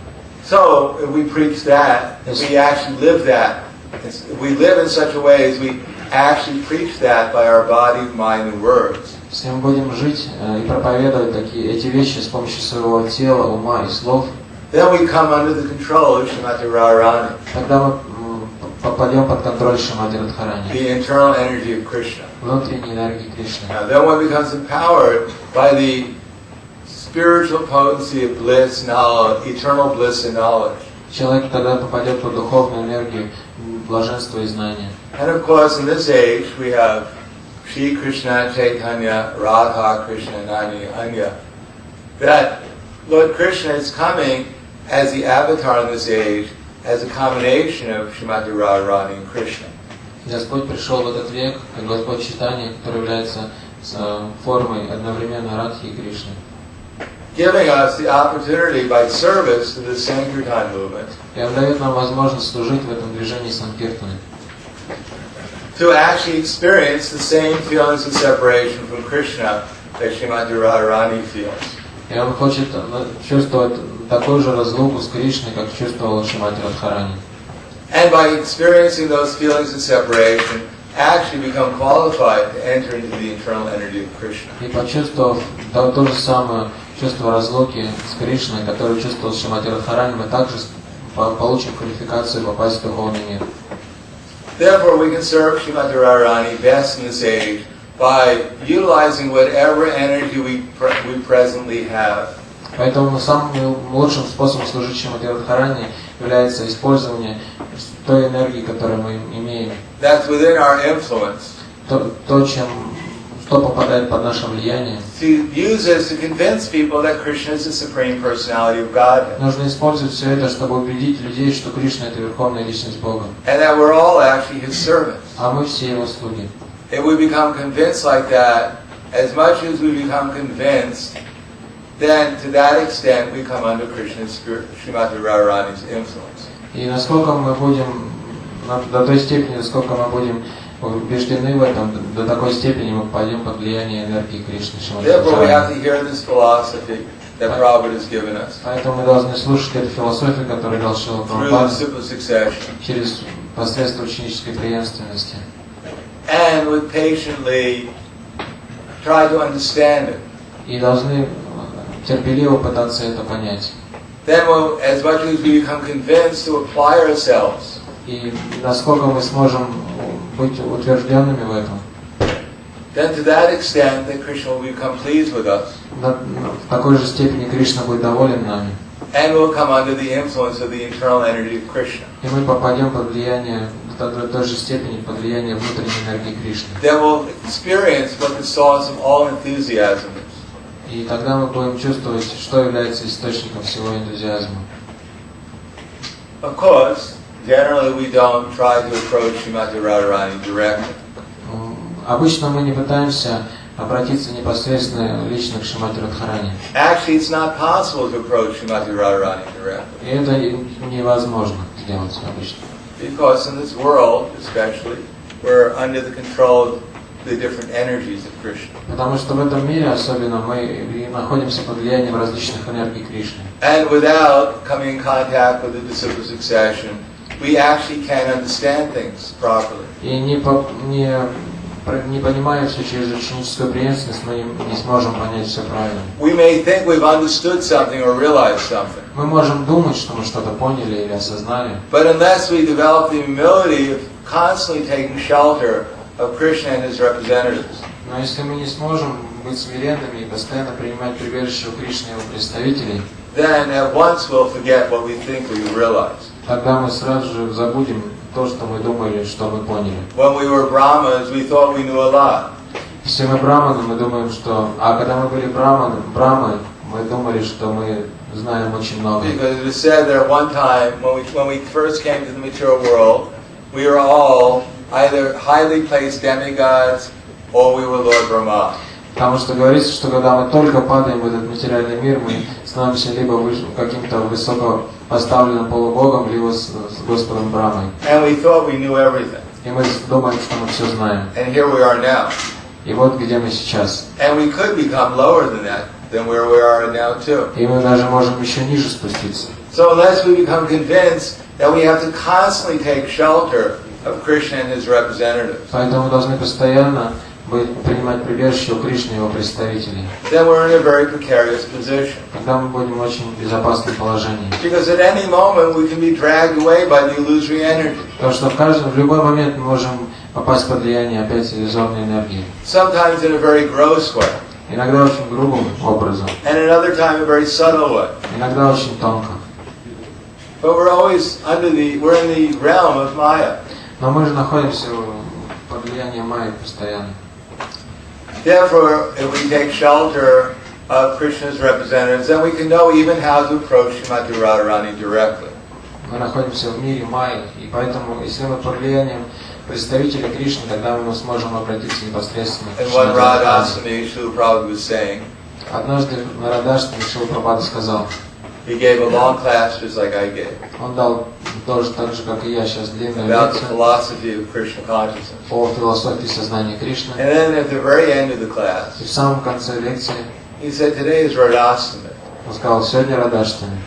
So, if we preach that, if we actually live that, if we live in such a way as we actually preach that by our body, mind, and words, Если мы будем жить и проповедовать эти вещи с помощью своего тела, ума и слов, then we come under the control of Srimati Radharani, тогда мы попадем под контроль Шримати Радхарани, the internal energy of Krishna. внутренней энергии Кришны. Now, then one becomes empowered by the spiritual potency of bliss, knowledge, eternal bliss and knowledge. Человек тогда попадет под духовную энергию блаженства и знания. And of course, in this age, we have Shri Krishna Chaitanya, Radha Krishna Nani Anya. That Lord Krishna is coming as the avatar in this age, as a combination of Srimati Radharani and Krishna. Господь пришел в этот век, как Господь Чайтанья, который является формой одновременно Радхи и Кришны, Giving us the opportunity by service to the Sankirtan movement и он дает нам возможность служить в этом движении Санкиртаны, to actually experience the same feelings of separation from Krishna that Srimati Radharani feels. и он хочет чувствовать такую же разлуку с Кришной, как чувствовал Шримати Радхарани. And by experiencing those feelings of separation, actually become qualified to enter into the internal energy of Krishna. И почувствовав то же самое чувство разлуки с Кришной, которое чувствовал Шримати Радхарани, мы также получим квалификацию попасть в духовный мир. Therefore, we can serve Srimati Radharani best in this age by utilizing whatever energy we presently have. Поэтому самым лучшим способом служить Шримати Радхарани является использование той энергии, которую мы имеем. That's within our influence. Что попадает под наше влияние. To use this to convince people that Krishna is the supreme personality of Godhead. Нужно использовать все это, чтобы убедить людей, что Кришна это верховная личность Бога. And that we're all actually His servants. А мы все Его слуги. If we become convinced like that, as much as we become convinced, then to that extent we come under Krishna's spirit, Srimati Radharani's influence. И насколько мы будем, до той степени, насколько мы будем убеждены в этом, до такой степени мы попадем под влияние энергии Кришны. Therefore, we have to hear this philosophy that Prabhupada has given us Поэтому мы должны слушать эту философию, которую дал Шрила through the Прабхупада simple succession, через посредством ученической преемственности. and would patiently try to understand it. И должны терпеливо пытаться это понять. Then, as much as we become convinced to apply ourselves, И насколько мы сможем быть утвержденными в этом, then to that extent that Krishna will become pleased with us, в такой же степени Кришна будет доволен нами. and will come under the influence of the internal energy of Krishna. И мы попадем под влияние, в той же степени под влияние внутренней энергии Кришны. Then we'll experience what the source of all enthusiasm is. И тогда мы будем чувствовать, что является источником всего энтузиазма. Of course, generally we don't try to approach Srimati Radharani directly. Обычно мы не пытаемся обратиться непосредственно лично к Шримати Радхарани. Actually, it's not possible to approach Srimati Radharani directly. И это невозможно сделать обычно. Because in this world, especially, we're under the control of the different energies of Krishna. Потому что в этом мире особенно мы находимся под влиянием различных энергий Кришны. And without coming in contact with the disciple succession, we actually can't understand things properly. И не понимая все через ученическую преемственность, мы не сможем понять все правильно. We may think we've understood something or realized something. Мы можем думать, что мы что-то поняли или осознали. But unless we develop the humility of constantly taking shelter of Krishna and his representatives, Но если мы не сможем быть смиренными и постоянно принимать прибежище у Кришны и его представителей, then at once we'll forget what we think we realized. тогда мы сразу же забудем то, что мы думали, что мы поняли. When we were Brahmas, we thought we knew a lot. Если мы браманы, мы думаем, что... А когда мы были брамы, мы думали, что мы знаем очень много. Because it was said that at one time, when we first came to the material world, we were all either highly placed demigods or we were Lord Brahma. Потому что говорится, что когда мы только падаем в этот материальный мир, мы становимся либо каким-то высоко поставленным полубогом, либо с Господом Брамой. And we thought we knew everything. И мы думаем, что мы все знаем. And here we are now. И вот где мы сейчас. And we could become lower than where we are now too. И мы даже можем еще ниже спуститься. So unless we become convinced that we have to constantly take shelter of Krishna and his representatives, Поэтому мы должны постоянно принимать прибежище у Кришны и его представителей. then we're in a very precarious position. Тогда мы будем в очень безопасном положении. Because at any moment we can be dragged away by the illusory energy. Потому что в любой момент мы можем попасть под влияние опять иллюзорной энергии. Sometimes in a very gross way. Иногда очень грубым образом. And another time a very subtle way. Иногда очень тонко. But we're always we're in the realm of Maya. Но мы же находимся под влиянием Майи постоянно. Therefore, if we take shelter of Krishna's representatives, then we can know even how to approach Srimati Radharani directly. Мы находимся в мире Майи, и поэтому, если мы под влиянием представителей Кришны, тогда мы сможем обратиться непосредственно к And one Radha-Damodara Srila Prabhupada was saying, однажды на Радха-Дамодара Шрила Прабхупада сказал, he gave a long class just like I gave, он дал тоже так же, как и я сейчас, длинную about the лекцию philosophy of Krishna consciousness. по философии сознания Кришны. And then at the very end of the И class, в самом конце лекции he said, today is Radhastami. он сказал, сегодня Радха-Дамодара.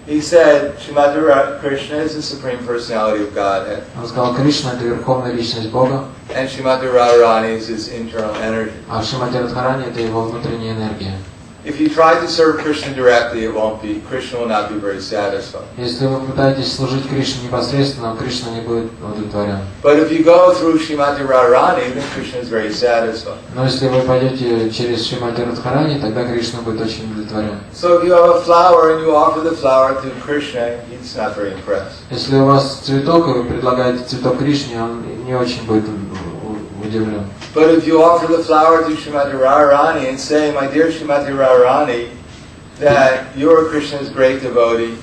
He said, Srimati Krishna is the Supreme Personality of Godhead, Он сказал, Кришна – это верховная личность Бога, and Srimati Radharani is his internal energy. а Шримати Радхарани – это его внутренняя энергия. If you try to serve Krishna directly, Krishna will not be very satisfied. Если вы пытаетесь служить Кришне непосредственно, Кришна не будет удовлетворен. But if you go through Srimati Radharani, then Krishna is very satisfied. Но если вы пойдете через Шримати Радхарани, тогда Кришна будет очень удовлетворен. So if you have a flower and you offer the flower to Krishna, he's not very impressed. Если у вас цветок, и вы предлагаете цветок Кришне, он не очень будет удивлен. But if you offer the flower to Srimati Radharani and say, my dear Srimati Radharani, that you are Krishna's great devotee,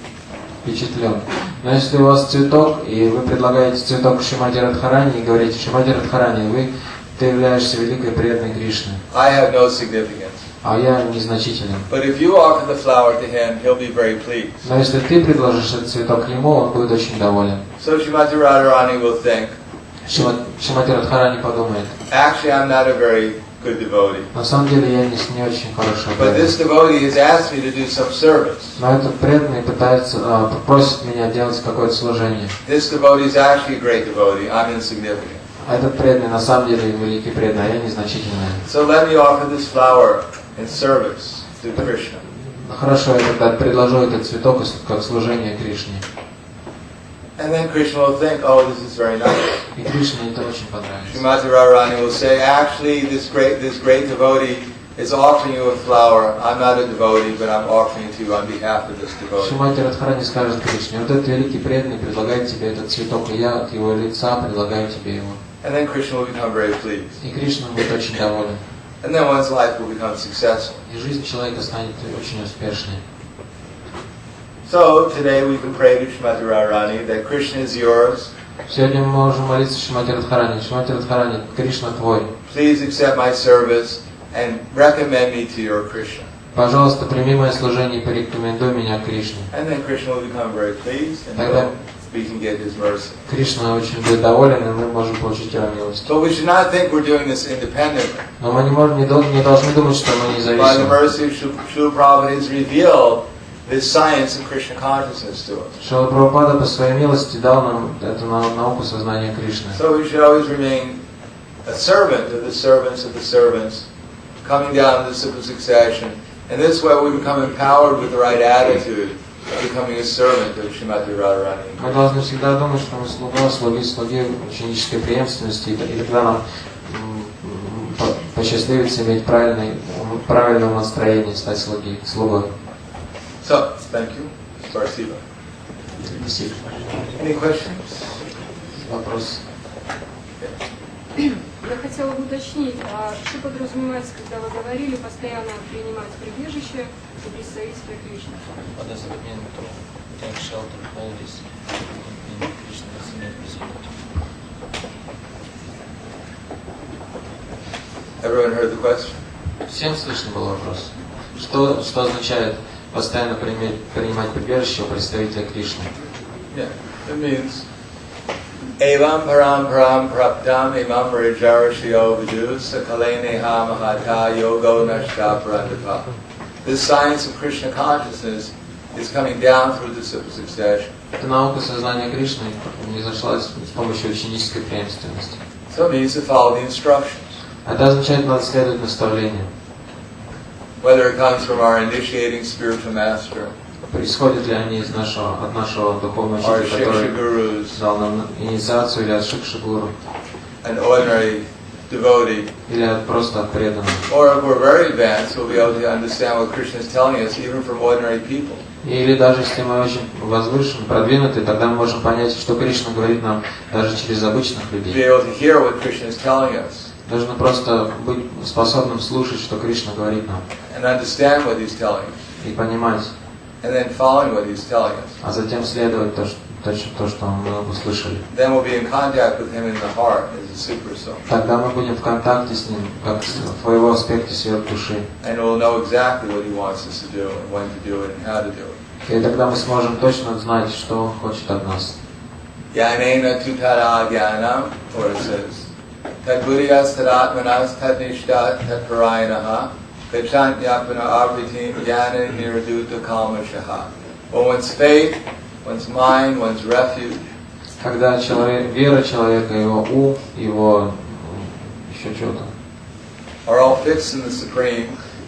Впечатлен. Но если у вас цветок, и вы предлагаете цветок Шримати Радхарани, и говорите, Шримати Радхарани, ты являешься великой преданной Кришны, I have no significance. а я незначителен. But if you offer the flower to him, he'll be very pleased. Но если ты предложишь этот цветок ему, он будет очень доволен. So Srimati Radharani will think, Шримати Радхарани подумает, actually I'm not a very good devotee. на самом деле я не очень хороший But преданный. this devotee has asked me to do some service. Но этот преданный просит меня делать какое-то служение. This devotee is actually a great devotee. I'm insignificant. А этот преданный на самом деле великий преданный, а я незначительный. So let me offer this flower in service to Krishna. Хорошо, я тогда предложу этот цветок как служение Кришне. And then Krishna will think, oh, this is very nice. И Кришне это очень понравится. Srimati Radharani will say, actually, this great devotee is offering you a flower. I'm not a devotee, but I'm offering it to you on behalf of this devotee. Шримати Радхарани скажет Кришне, вот этот великий преданный предлагает тебе этот цветок, и я от его лица предлагаю тебе его. And then Krishna will become very pleased. И Кришна будет очень доволен. And then one's life will become successful. И жизнь человека станет очень успешной. So today we can pray to Shrimati Radharani that Krishna is yours. Сегодня мы можем молиться Шримати Радхарани. Шримати Радхарани, Кришна твой. Please accept my service and recommend me to your Krishna. Пожалуйста, прими мое служение и порекомендуй меня к Кришне. And then Krishna will become very pleased and Тогда we can get his mercy. Кришна очень будет доволен, и мы можем получить его милость. But we should not think we're doing this independently. Но мы не должны думать, что мы By the независимы. mercy of Srila Prabhupada has revealed this science of Krishna consciousness to us. Шрила Прабхупада по своей милости дал нам эту науку сознания Кришны. So we should always remain a servant of the servants of the servants, coming down to the simple succession. And this way we become empowered with the right attitude of becoming a servant of Shrimati Radharani. Мы должны всегда думать, что мы слуга, слуги ученической преемственности, и тогда нам посчастливится иметь правильное настроение, стать слугой. So, thank you. Спасибо. Спасибо. Any questions? Вопрос. Я хотела бы уточнить, что подразумевается, когда вы говорили постоянно принимать прибежище и присоединиться к Кришне? Everyone heard the question? Всем слышно был вопрос. Что означает постоянно принимать прибежище у представителя Кришны? Yeah, it means Evam param param praptam imam rajarashio vidu sakaleneha mahata yogo nashta parandapa. This science of Krishna consciousness is coming down through the simple succession. Эта наука сознания Кришны произошла с помощью ученической преемственности. So it means to follow the instructions. Это означает, надо следовать наставлениям. Whether it comes from our initiating spiritual master, Происходят ли они от нашего духовного our учителя, shiksha который gurus, дал нам инициацию, или от шикши-гуру, an ordinary devotee, или просто от преданных. or if we're very advanced, we'll be able to understand what Krishna is telling us even from ordinary people. Или даже если мы очень возвышены, продвинуты, тогда мы можем понять, что Кришна говорит нам даже через обычных Be людей. able to hear what Krishna is telling us Нужно просто быть способным слушать, что Кришна говорит нам, and understand what he's telling us, и понимать, and then following what he's telling us. а затем следовать то, что мы услышали. Then we'll be in contact with him in the heart as a super soul. Тогда мы будем в контакте с ним, как в его аспекте сверхдуши. And we'll know exactly what he wants us to do, and when to do it, and how to do it. И тогда мы сможем точно знать, что он хочет от нас. Yanena tutara gyanam, or it says, Tad buddhiyas tadatmanas tad nishtat tad parayanaha gachant yapana abritim jnana niraduta kalmashaha. Or one's faith, one's mind, one's refuge. Когда вера человека, его ум, его еще что-то, Are all fixed in the Supreme.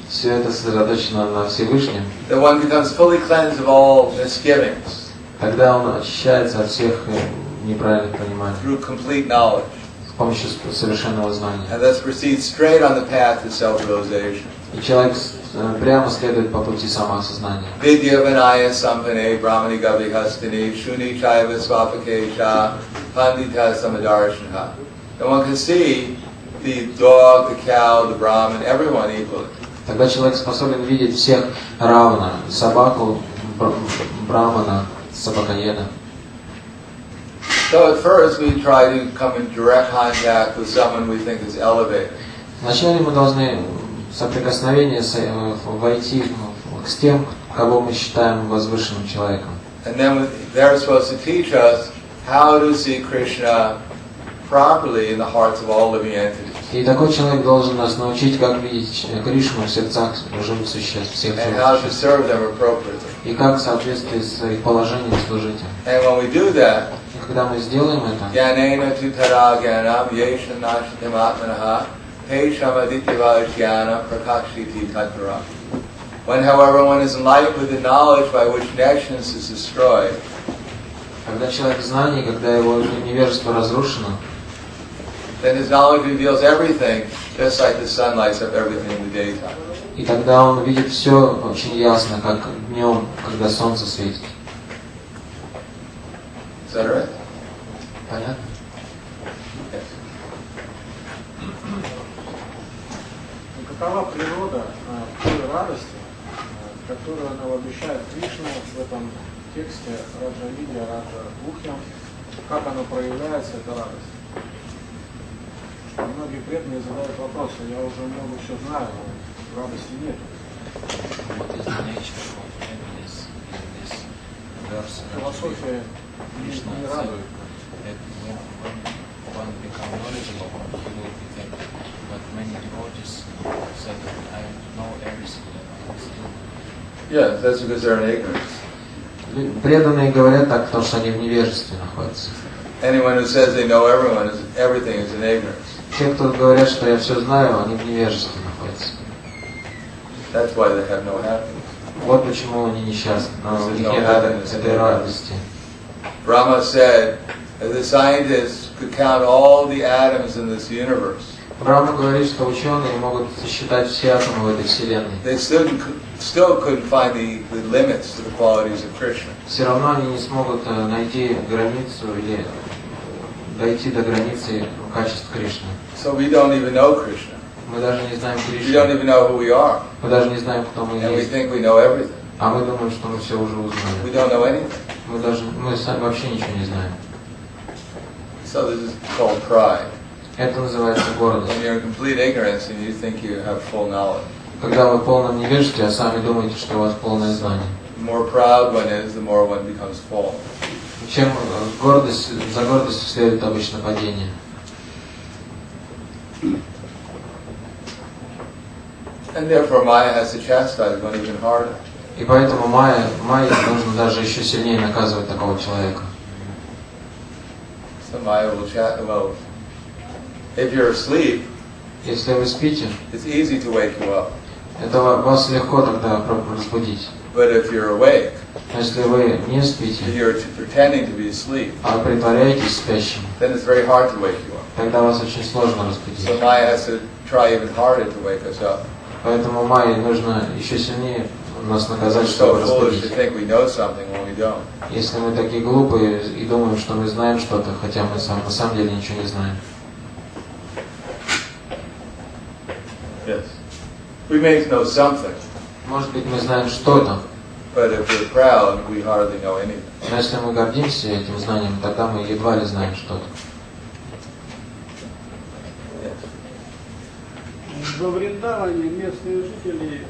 все это сосредоточено на Всевышнем, That one becomes fully cleansed of all misgivings тогда он очищается от всех неправильных пониманий through complete knowledge, с помощью совершенного знания. and thus proceeds straight on the path to self-realization. И человек прямо следует по пути самоосознания. Vidya vinaya sampane brahmani gavi hastini shuni chaiva swapake cha pandita samadarshana. And one can see the dog, the cow, the brahmin, everyone equally. Тогда человек способен видеть всех равно, собаку, брамана, собакоеда. So at first we try to come in direct contact with someone we think is elevated. Вначале мы должны соприкосновение войти с тем, кого мы считаем возвышенным человеком. And then they're supposed to teach us how to see Krishna properly in the hearts of all living entities. И такой человек должен нас научить, как видеть Кришну в сердцах живых существ, всех And живых how to существ, serve them appropriately. и как в соответствии с их положением служить им. And when we do that, И когда мы сделаем это, Jnanena tutara jnanam yesha nashitam atmanaha peshamadityavaj jnanam prakashiti tattara. When, however, one is enlightened with the knowledge by which negligence is destroyed, когда человек в знании, когда его невежество разрушено, then his knowledge reveals everything, just like the sun lights up everything in the daytime. и тогда он видит все очень ясно, как днем, когда солнце светит. Is that right? Понятно? Yes. Какова природа той радости, которую нам обещает Кришна в этом тексте Раджа-видья, Раджа-гухья, как оно проявляется, это радость. Многие преданные задают вопросы, я уже много все знаю, но радости нет. Философия не радует. Yeah, that's because they're in ignorance. Преданные говорят так, потому что они в невежестве находятся. Anyone who says they know everything is in ignorance. Те, кто говорят, что я все знаю, они в невежестве находятся. That's why they have no happiness. Вот почему они несчастны, но у них нет этой радости. Brahma said, that the scientists could count all the atoms in this universe. Брахма говорит, что ученые могут сосчитать все атомы в этой вселенной. They still couldn't find the limits to the qualities of Krishna. Все равно они не смогут найти границу или дойти до границы качеств Кришны. So we don't even know Krishna. Мы даже не знаем We don't Кришну. even know who we are. Мы даже не знаем, кто мы And we есть. think we know everything. А мы думаем, что мы все уже We узнали. don't know anything. Мы сами вообще ничего не знаем. So this is called pride. Это называется гордость. When you're in complete ignorance and you think you have full knowledge. Когда вы в полном невежестве, а сами думаете, что у вас полное знание. The more proud one is, the more one becomes full. Чем гордость, за гордостью следует обычно падение. And therefore Maya has to chastise one even harder. И поэтому Майе нужно даже еще сильнее наказывать такого человека. So Maya will well, if you're asleep, Если вы спите, it's easy to wake you up. это вас легко тогда разбудить. But if you're awake, Но если вы не if спите, you're pretending to be asleep, а притворяетесь спящим, then it's very hard to wake you up. тогда вас очень сложно So разбудить. Maya has to try even harder to wake us up. Поэтому Майе нужно еще сильнее нас наказать, We're чтобы so foolish to разбудить. think we know something when we don't. Если мы такие глупые и думаем, что мы знаем что-то, хотя мы на самом деле ничего не знаем. Yes. We may know something, Может быть, мы знаем что-то, but if we're proud, we hardly know anything. но если мы гордимся этим знанием, тогда мы едва ли знаем что-то. Во Вриндаване местные жители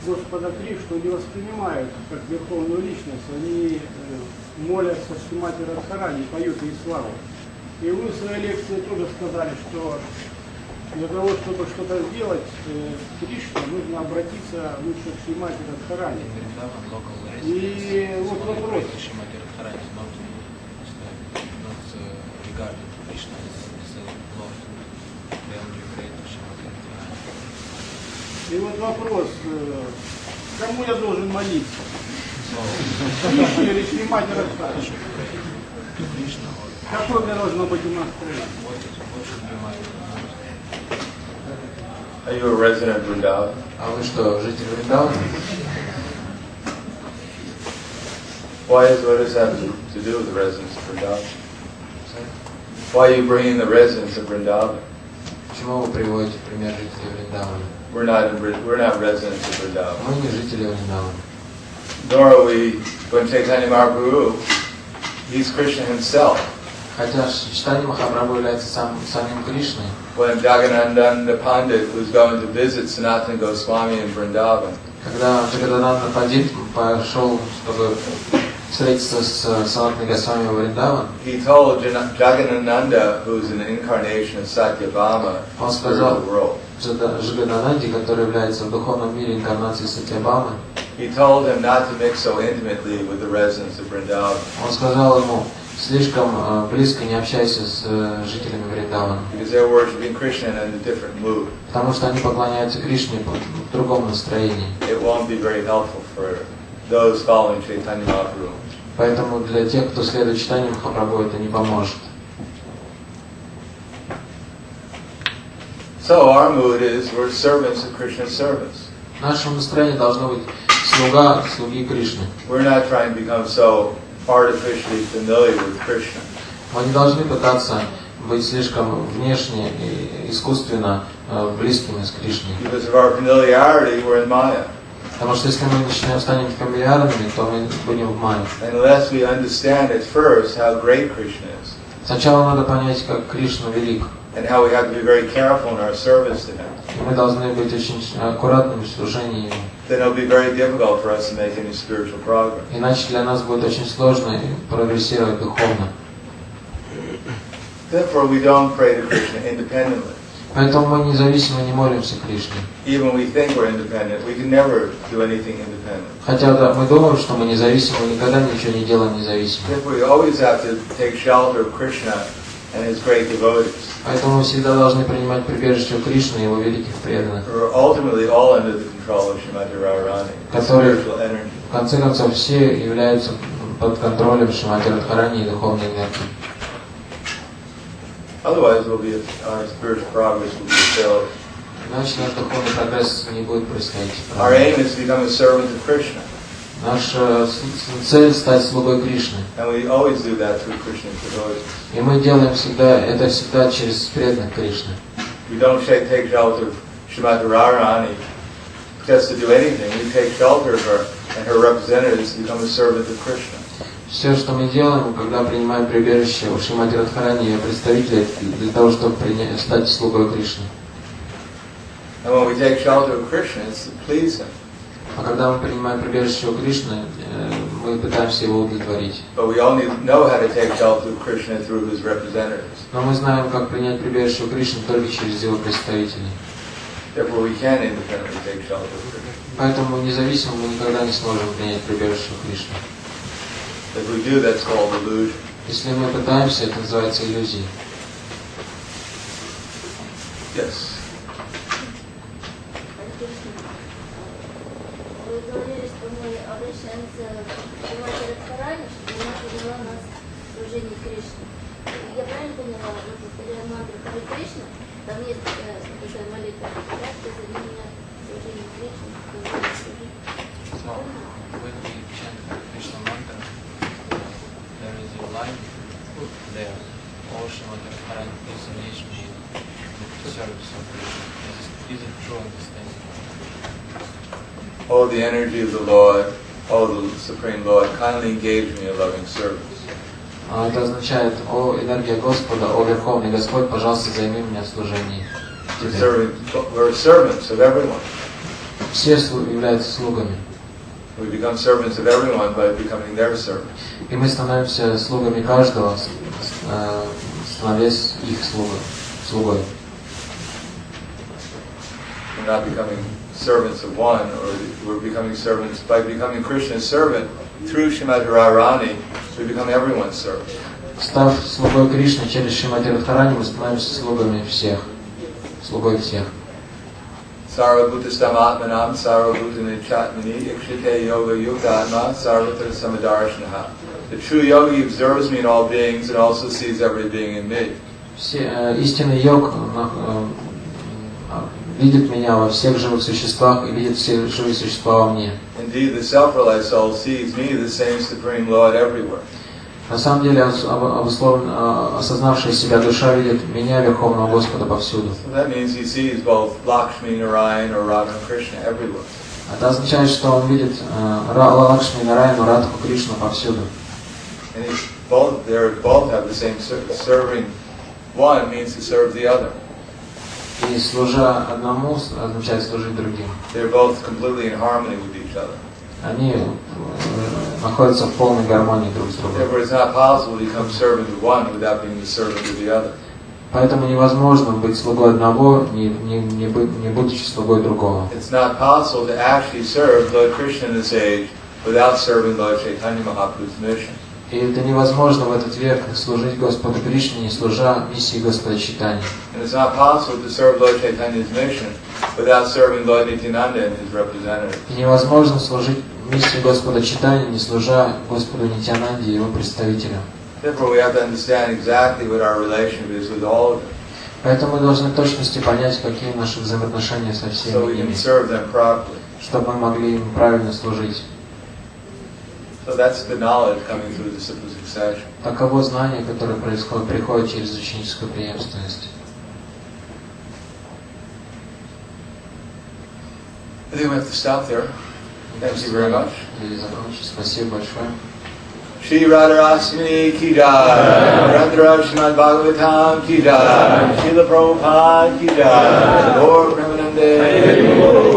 Господа Кришну не воспринимают как верховную личность, они молятся Шримати Радхарани, поют ей славу. И вы в своей лекции тоже сказали, что для того, чтобы что-то сделать Кришне, нужно обратиться лучше к Шримати Радхарани. И вот вопрос. И вот вопрос, кому я должен молиться? Кришне или Шримати Радхарани? Какое у меня должно быть настроение? Are you a resident of Vrindavan? А вы что, житель Вриндавана? What does that have to do with the residents of Vrindavan? Why are you bringing the residents of Vrindavan? Почему вы приводите пример жителей Вриндавана? We're not residents of Vrindavan. Мы не жители Вриндавана. Nor are we, when Chaitanya Mahaprabhu, he's Krishna himself. Хотя Чайтанья Махапрабху является самим Кришной. When Jagadananda Pandit was going to visit Sanatana Goswami in Vrindavan, Когда Джагадананда Пандит пошел, чтобы встретиться с Санатаной Госвами в Вриндаван, he told Jagadananda, who's an incarnation of Satyabhama, он the сказал spiritual world, Джагадананде, который является в духовном мире инкарнацией Сатьябамы, he told him not to mix so intimately with the residents of Vrindavan, он сказал ему, слишком близко не общайся с жителями Вриндавана, because they're worshiping Krishna in a different mood. потому что они поклоняются Кришне в другом настроении. It won't be very helpful for those following Chaitanya Mahaprabhu. Поэтому для тех, кто следует Чайтанье Махапрабху, это не поможет. So our mood is we're servants of Krishna's service. Наше настроение должно быть слуги Кришны. We're not trying to become so artificially familiar with Krishna. Мы не должны пытаться быть слишком внешне и искусственно близкими с Кришной. Because of our familiarity, we're in Maya. Потому что если мы станем фамильярными, то мы будем в мае. Unless we understand at first how great Krishna is. Сначала надо понять, как Кришна велик. And how we have to be very careful in our service to him. И мы должны быть очень аккуратными в служении ему. Then it'll be very difficult for us to make any spiritual progress. Иначе для нас будет очень сложно прогрессировать духовно. Therefore, we don't pray to Krishna independently. Поэтому мы независимо не молимся Кришне. Even when we think we're independent, we can never do anything independent. Хотя да, мы думаем, что мы независимы, мы никогда ничего не делаем независимо. Therefore, we always have to take shelter of Krishna and his great devotees. Поэтому мы всегда должны принимать прибежище у Кришны и его великих преданных, Who are ultimately all under the control of Srimati Radharani, которые spiritual energy. в конце концов все являются под контролем Шримати Радхарани и духовной энергии. Otherwise, our spiritual progress will be failed. Иначе наш духовный прогресс не будет происходить. Our aim is to become a servant of Krishna. Наша цель стать слугой Кришны. And we always do that through Krishna's devotees. И мы делаем это всегда через преданных Кришны. We don't take shelter of Srimati Radharani just to do anything. We take shelter of her and her representatives to become a servant of Krishna. Все, что мы делаем, когда принимаем прибежище у Шримати Радхарани и ее представителей, для того, чтобы стать слугой Кришны. And when we take shelter of Krishna, it's to please him. А когда мы принимаем прибежище у Кришны, мы пытаемся его удовлетворить. But we only know how to take shelter of Krishna through his representatives. Но мы знаем, как принять прибежище у Кришны только через его представителей. Therefore, we can independently take shelter of Krishna. Поэтому независимо мы никогда не сможем принять прибежище у Кришны. If we do, that's called illusion. Если мы пытаемся, это называется иллюзией. Yes. Вы говорили, что мы обращаемся к Шримати Радхарани, чтобы она повела нас в служение Кришне. Я правильно поняла, мы повторяем мантру Харе Кришна, там есть такая молитва, как ты зови меня в служение Кришне, кто будет служить. There is a line there. All Shrimati Radharani, please engage me in the service of Krishna. Is it true understanding? Oh, the energy of the Lord, oh, the Supreme Lord, kindly engage me in loving service. Это означает: о, энергия Господа, о, Верховный Господь, пожалуйста, займи меня в служении. We're servants of everyone. Все являются слугами. We become servants of everyone by becoming their servants. И мы становимся слугами каждого, становясь их слугой. We're not becoming servants of one, or we're becoming servants by becoming Krishna's servant through Srimati Radharani. We become everyone's servant. Став слугой Кришны через Шримати Радхарани, мы становимся слугой всех. Sarvabhutastam Atmanam Sarvabhutani Chatmani Ikshite Yoga Yugatma Sarvatra Samadarshanaha. The true yogi observes me in all beings and also sees every being in me. Истинный йог видит меня во всех живых существах и видит все живые существа во мне. Indeed, the self-realized soul sees me, the same Supreme Lord, everywhere. На самом деле, осознавшая себя душа видит меня, Верховного Господа, повсюду. So that means he sees both Lakshmi Narayan or Radha Krishna everywhere. Это означает, что он видит Лакшми Нараяну, Радху Кришну повсюду. And they both have the same serving. One means to serve the other. И служа одному означает служить другим. They're both completely in harmony with each other. Они находятся в полной гармонии друг с другом. Therefore, it's not possible to become servant of one without being the servant of the other. Поэтому невозможно быть слугой одного, не будучи слугой другого. It's not possible to actually serve Lord Krishna in this age without serving Lord Chaitanya Mahaprabhu's mission. И это невозможно в этот век служить Господу Кришне, не служа миссии Господа Чайтаньи. And it's not possible to serve Lord Chaitanya's mission without serving Lord Nityananda and his representatives. И невозможно служить миссии Господа Чайтаньи, не служа Господу Нитьянанде и его представителям. Therefore, we have to understand exactly what our relationship is with all of them. Поэтому мы должны в точности понять, какие наши взаимоотношения со всеми So we can ними, serve them properly. чтобы мы могли им правильно служить. So that's the knowledge coming through the simple succession. Таково знание, которое приходит через ученическую преемственность. I think we have to stop there. Thank you very much. И закончить. Спасибо большое. Shri Radharasmi ki jai, Radharaj Srimad Bhagavatam ki jai, Srila Prabhupada ki jai, Gaur Premanande.